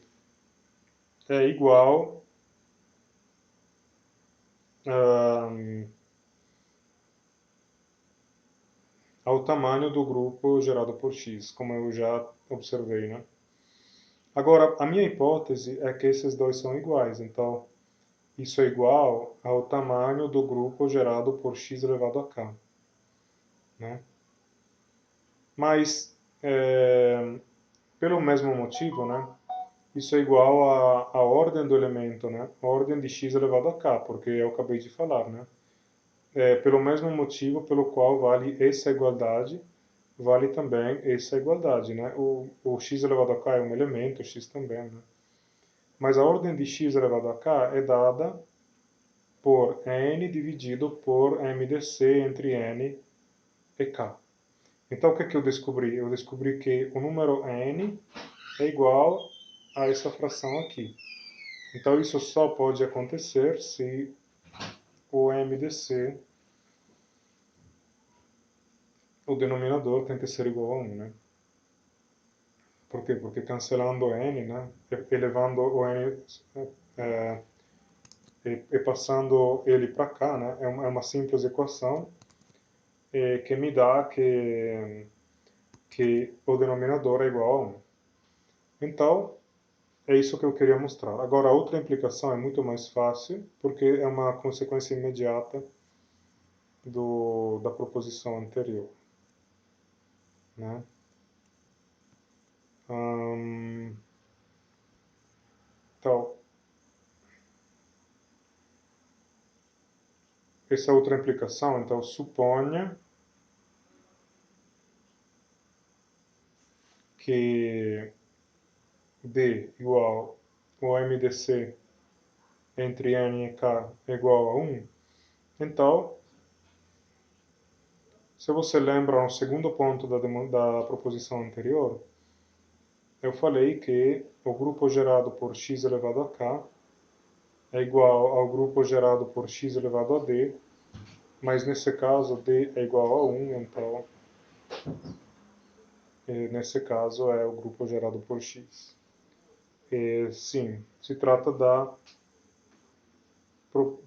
é igual ao tamanho do grupo gerado por x, como eu já observei, né? Agora, a minha hipótese é que esses dois são iguais, então isso é igual ao tamanho do grupo gerado por x elevado a k, né? Mas, pelo mesmo motivo, né? Isso é igual à ordem do elemento, né? A ordem de x elevado a k, porque eu acabei de falar, né? Pelo mesmo motivo pelo qual vale essa igualdade, vale também essa igualdade, né? O x elevado a k é um elemento, o x também, né? Mas a ordem de x elevado a k é dada por n dividido por mdc entre n e k. Então, o que eu descobri? Eu descobri que o número n é igual a essa fração aqui. Então, isso só pode acontecer se o mdc, o denominador, tem que ser igual a 1, né? Por quê? Porque cancelando n, né, elevando o n e passando ele para cá, né, é uma simples equação que me dá que o denominador é igual a 1. Então, é isso que eu queria mostrar. Agora, a outra implicação é muito mais fácil, porque é uma consequência imediata da proposição anterior, né? Então, essa outra implicação, então, suponha que D igual o MDC entre N e K é igual a 1, então, se você lembra no segundo ponto da proposição anterior, eu falei que o grupo gerado por x elevado a k é igual ao grupo gerado por x elevado a d, mas nesse caso d é igual a 1, então nesse caso é o grupo gerado por x. E, sim, se trata da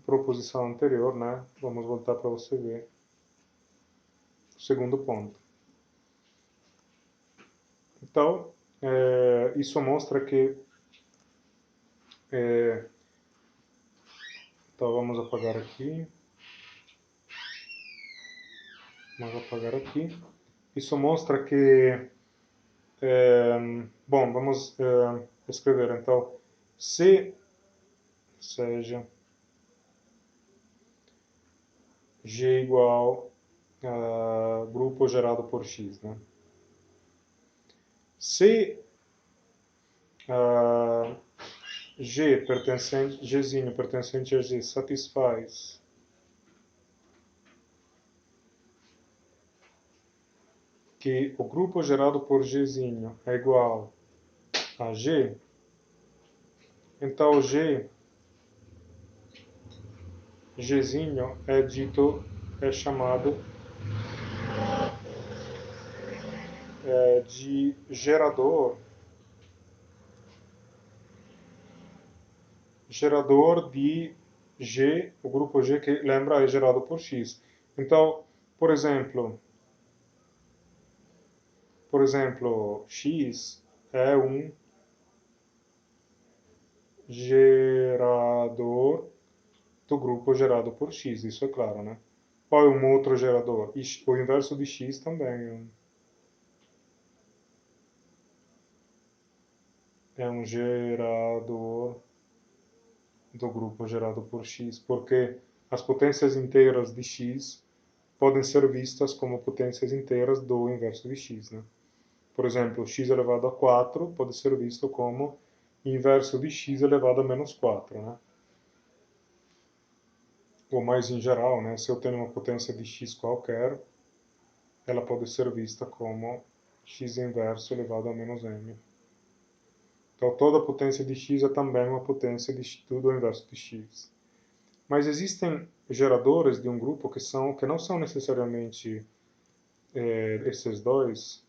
proposição anterior, né? Vamos voltar para você ver o segundo ponto. Então, isso mostra que... então, vamos apagar aqui. Vamos apagar aqui. Isso mostra que... bom, vamos escrever, então, se seja G igual a grupo gerado por X, né? Se G pertencente, Gzinho pertencente a G satisfaz que o grupo gerado por Gzinho é igual a G, então Gzinho é chamado de gerador de G, o grupo G que lembra é gerado por X. Então, por exemplo, X é um gerador do grupo gerado por X, isso é claro, né? Qual é um outro gerador? O inverso de X também é um gerador do grupo gerado por x, porque as potências inteiras de x podem ser vistas como potências inteiras do inverso de x, né? Por exemplo, x elevado a 4 pode ser visto como inverso de x elevado a menos 4, né? Ou mais em geral, né? Se eu tenho uma potência de x qualquer, ela pode ser vista como x inverso elevado a menos m. Então, toda potência de x é também uma potência do inverso de x. Mas existem geradores de um grupo que não são necessariamente esses dois.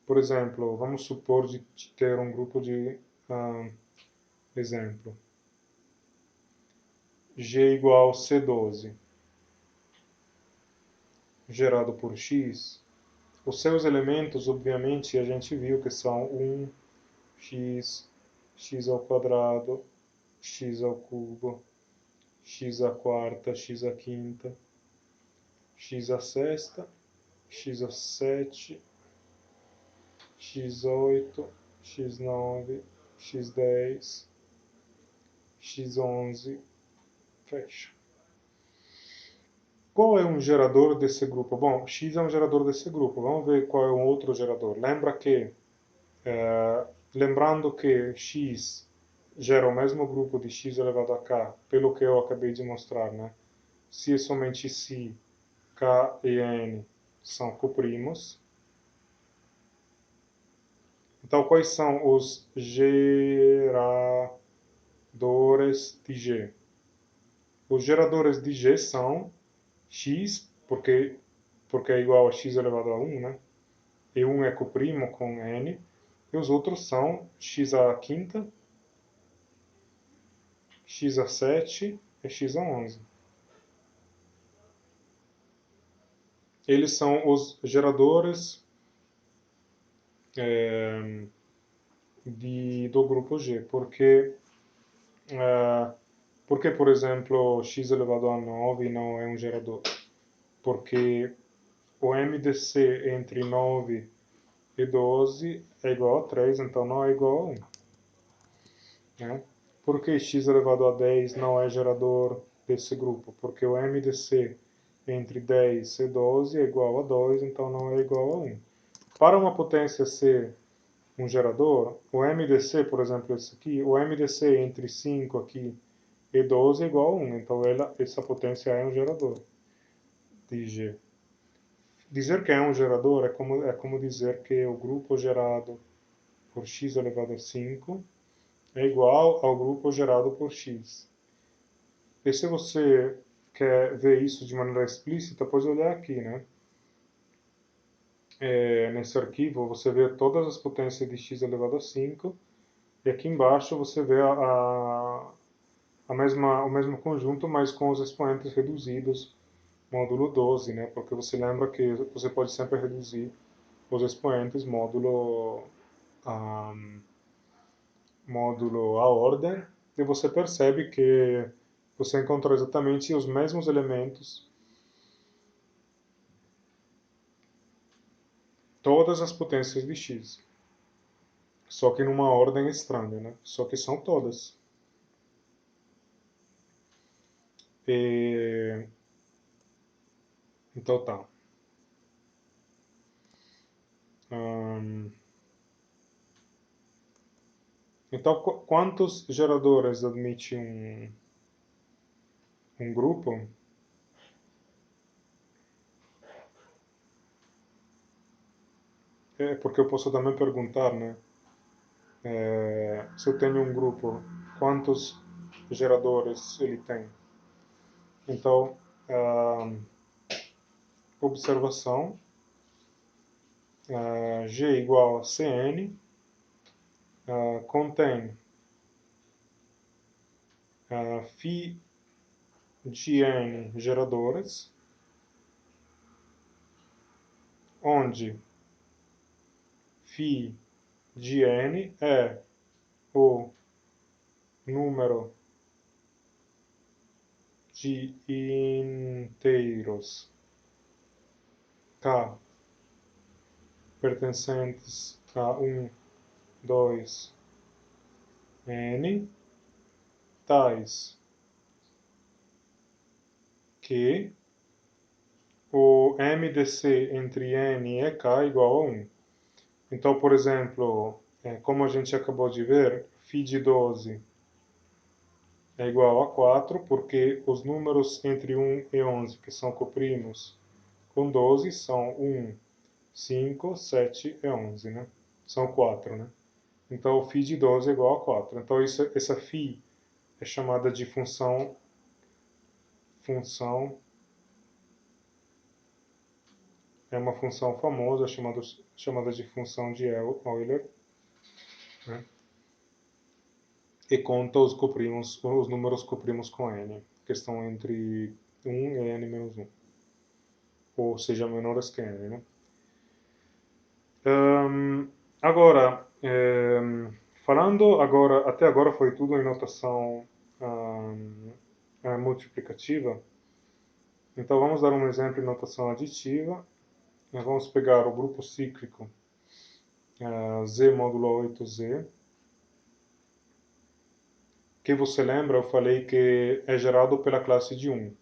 Por exemplo, vamos supor de ter um grupo de exemplo G igual C12 gerado por x. Os seus elementos, obviamente, a gente viu que são 1, x, x ao quadrado, x ao cubo, x à quarta, x à quinta, x à sexta, x a 7, x8, x9, x10, x11, fecha. Qual é um gerador desse grupo? Bom, x é um gerador desse grupo. Vamos ver qual é um outro gerador. Lembrando que x gera o mesmo grupo de x elevado a k, pelo que eu acabei de mostrar, né? Se somente si, k e n são coprimos. Então, quais são os geradores de G? Os geradores de G são x, porque é igual a x elevado a 1, né? E 1 é coprimo com n. E os outros são x à quinta, x a 7 e x a 11. Eles são os geradores do grupo G, porque, por exemplo, x elevado a 9 não é um gerador? Porque o MDC entre 9 e 12 é igual a 3, então não é igual a 1. Né? Por que x elevado a 10 não é gerador desse grupo? Porque o MDC entre 10 e 12 é igual a 2, então não é igual a 1. Para uma potência ser um gerador, o MDC, por exemplo, esse aqui, o MDC entre 5 aqui e 12 é igual a 1, então essa potência é um gerador de G. Dizer que é um gerador é como dizer que o grupo gerado por x elevado a 5 é igual ao grupo gerado por x. E se você quer ver isso de maneira explícita, pode olhar aqui, né? Nesse arquivo você vê todas as potências de x elevado a 5 e aqui embaixo você vê o mesmo conjunto, mas com os expoentes reduzidos, módulo 12, né? Porque você lembra que você pode sempre reduzir os expoentes módulo a ordem, e você percebe que você encontrou exatamente os mesmos elementos, todas as potências de x, só que numa ordem estranha, né? Só que são todas. E... Então tá. Então, quantos geradores admite um grupo? Porque eu posso também perguntar, né? Se eu tenho um grupo, quantos geradores ele tem? Então, observação, G igual a Cn, contém φ de n geradores, onde φ de n é o número de inteiros k pertencentes a 1, 2, n. tais que o MDC entre N e K é igual a 1. Então, por exemplo, como a gente acabou de ver, φ de 12 é igual a 4, porque os números entre 1 e 11, que são coprimos com 12, são 1, 5, 7 e 11, né? São 4, né? Então, o φ de 12 é igual a 4. Então, essa φ é chamada de função é uma função famosa chamada de função de Euler, né? E conta os números coprimos com n, que estão entre 1 e n menos 1, ou seja, menores que n, né? Agora, falando agora, até agora foi tudo em notação multiplicativa. Então vamos dar um exemplo em notação aditiva. Vamos pegar o grupo cíclico z módulo 8z, que você lembra, eu falei que é gerado pela classe de 1,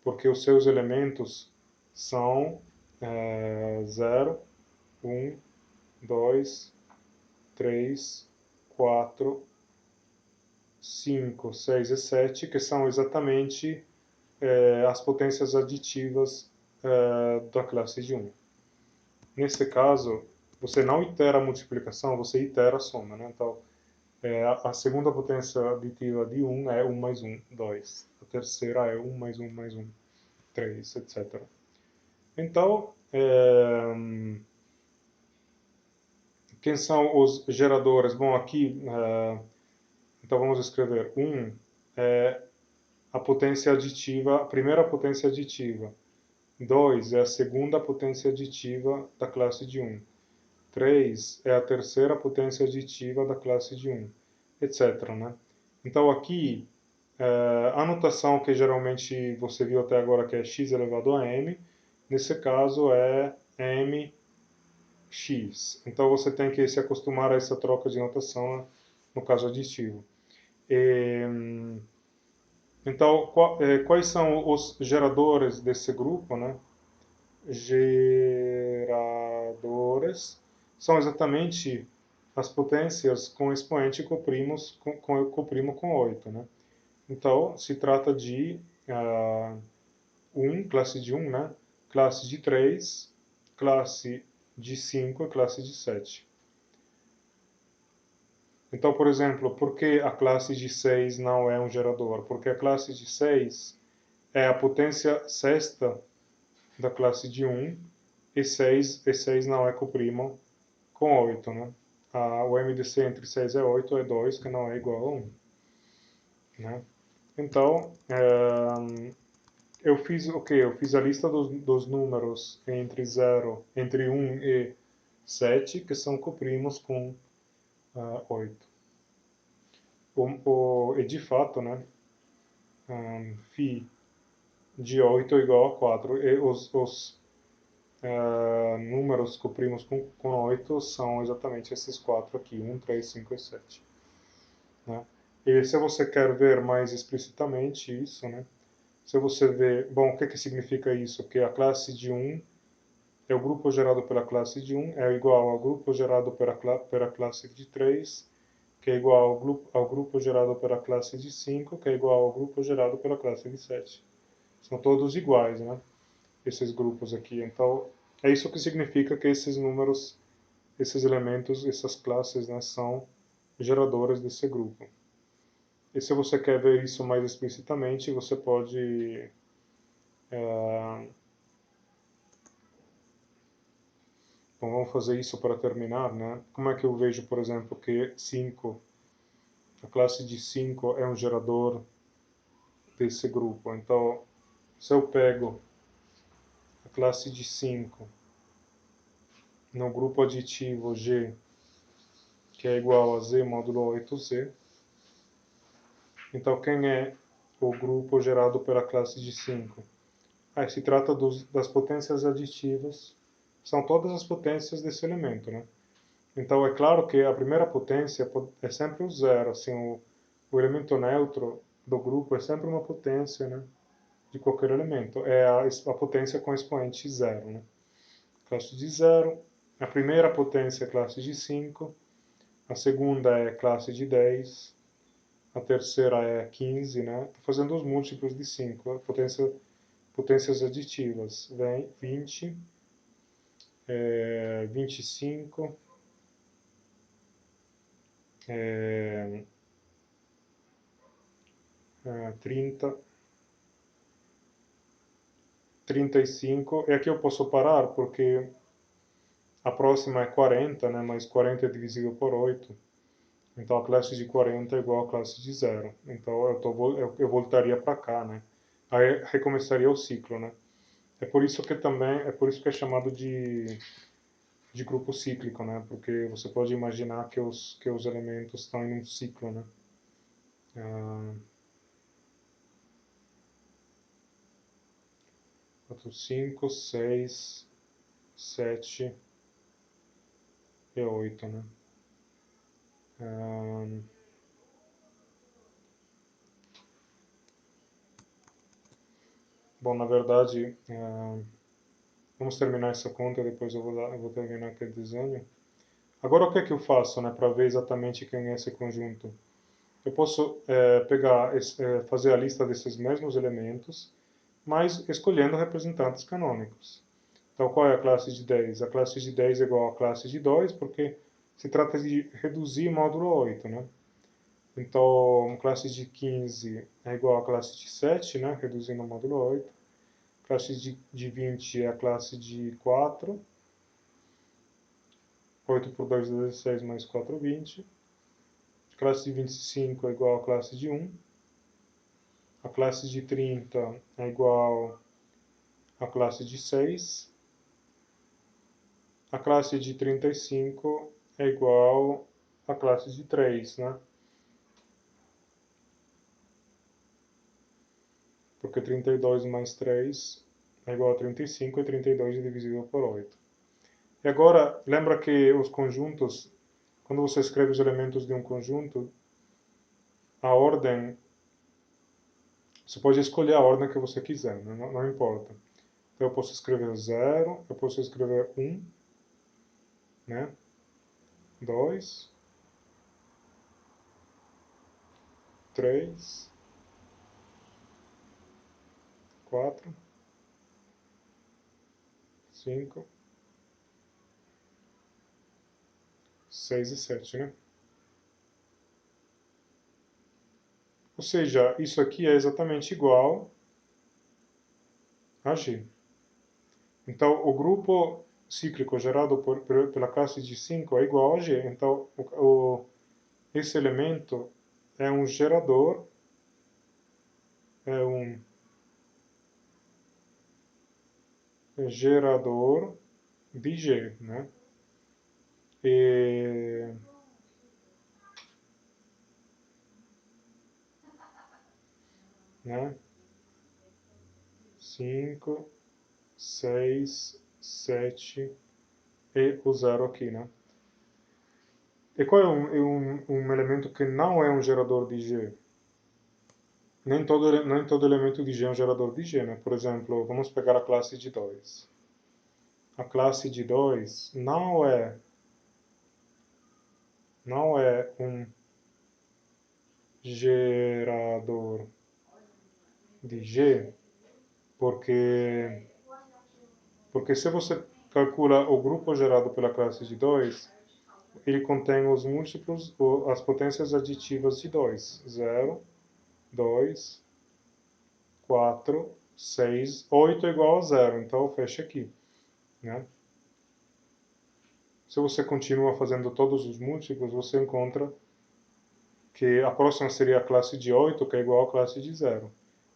porque os seus elementos são 0, 1, 2, 3, 4, 5, 6 e 7, que são exatamente as potências aditivas da classe de 1. Nesse caso, você não itera a multiplicação, você itera a soma, né? Então, a segunda potência aditiva de 1 é 1 mais 1, 2. A terceira é 1 mais 1 mais 1, 3, etc. Então, quem são os geradores? Bom, aqui, então vamos escrever 1 é a potência aditiva, a primeira potência aditiva. 2 é a segunda potência aditiva da classe de 1. 3 é a terceira potência aditiva da classe de 1, etc. Né? Então aqui, a notação que geralmente você viu até agora, que é x elevado a m, nesse caso é mx. Então você tem que se acostumar a essa troca de notação no caso aditivo. Então, quais são os geradores desse grupo, né? Geradores são exatamente as potências com expoente coprimo com 8, né? Então, se trata de 1, classe de 1, né? Classe de 3, classe de 5 e classe de 7. Então, por exemplo, por que a classe de 6 não é um gerador? Porque a classe de 6 é a potência sexta da classe de 1 e 6 não é coprimo com 8, né? O MDC entre 6 e 8 é 2, que não é igual a 1. Né? Então, eu fiz o quê? Eu fiz a lista dos números entre 1 e 7, que são coprimos com 8. E de fato, né, φ de 8 é igual a 4. E os números coprimos com 8 são exatamente esses 4 aqui, 1, 3, 5 e 7. Né? E se você quer ver mais explicitamente isso, né, se você vê, bom, o que significa isso? Que a classe de 1 é o grupo gerado pela classe de 1 é igual ao grupo gerado pela classe de 3, que é igual ao grupo gerado pela classe de 5, que é igual ao grupo gerado pela classe de 7. São todos iguais, né? Esses grupos aqui. Então, é isso que significa que esses números, esses elementos, essas classes, né, são geradores desse grupo. E se você quer ver isso mais explicitamente, você pode Bom, vamos fazer isso para terminar, né? Como é que eu vejo, por exemplo, que 5, a classe de 5 é um gerador desse grupo? Então, se eu pego a classe de 5 no grupo aditivo G, que é igual a Z módulo 8Z, então quem é o grupo gerado pela classe de 5? Aí se trata das potências aditivas, são todas as potências desse elemento, né? Então é claro que a primeira potência é sempre o zero, assim, o elemento neutro do grupo é sempre uma potência, né, de qualquer elemento. É a potência com expoente zero, né? Classe de zero. A primeira potência é classe de 5. A segunda é classe de 10. A terceira é 15, né? Estou fazendo os múltiplos de 5. Potências aditivas. Vem 20, 25, 30, 35. E aqui eu posso parar porque a próxima é 40, né? Mas 40 é divisível por 8. Então a classe de 40 é igual à classe de zero. Então eu voltaria para cá, né? Aí recomeçaria o ciclo, né? É por isso que é chamado de grupo cíclico, né? Porque você pode imaginar que os elementos estão em um ciclo, né? Ah, 4, 5, 6, 7 e 8, né? Ah, bom, na verdade, vamos terminar essa conta, depois eu vou terminar aquele desenho. Agora o que é que eu faço, né, para ver exatamente quem é esse conjunto? Eu posso fazer a lista desses mesmos elementos, mas escolhendo representantes canônicos. Então, qual é a classe de 10? A classe de 10 é igual à classe de 2, porque se trata de reduzir módulo 8, né? Então, a classe de 15 é igual à classe de 7, né? Reduzindo o módulo 8. A classe de 20 é a classe de 4. 8 por 2 é 16, mais 4, 20. A classe de 25 é igual à classe de 1. A classe de 30 é igual à classe de 6. A classe de 35 é igual à classe de 3, né? Porque 32 mais 3 é igual a 35 e 32 é divisível por 8. E agora, lembra que os conjuntos, quando você escreve os elementos de um conjunto, a ordem, você pode escolher a ordem que você quiser, né? Não importa. Então eu posso escrever 0, eu posso escrever 1, né? 2, 3, 4, 5, 6 e 7, né? Ou seja, isso aqui é exatamente igual a G. Então, o grupo cíclico gerado pela classe de 5 é igual a G. Então, esse elemento é um é um gerador de G, né? E, né? 5, 6, 7 e o zero aqui, né? E qual é um elemento que não é um gerador de G? Nem todo elemento de G é um gerador de G, né? Por exemplo, vamos pegar a classe de 2. A classe de 2 não é um gerador de G, porque, porque se você calcula o grupo gerado pela classe de 2, ele contém os múltiplos, as potências aditivas de 2. 0, 2, 4, 6, 8 é igual a 0, então fecha aqui, né? Se você continua fazendo todos os múltiplos, você encontra que a próxima seria a classe de 8, que é igual à classe de 0.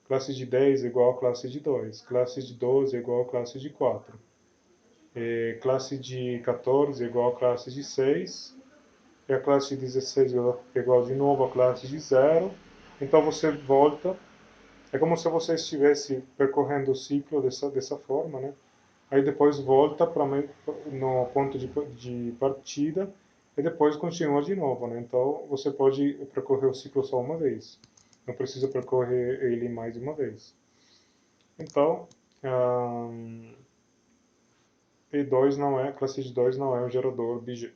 Classe de 10 é igual à classe de 2. Classe de 12 é igual à classe de 4. Classe de 14 é igual à classe de 6. E a classe de 16 é igual de novo à classe de 0. Então você volta. É como se você estivesse percorrendo o ciclo dessa forma, né? Aí depois volta no ponto de partida e depois continua de novo, né? Então você pode percorrer o ciclo só uma vez, não precisa percorrer ele mais de uma vez. Então, E2 não é, classe de 2 não é um gerador BG.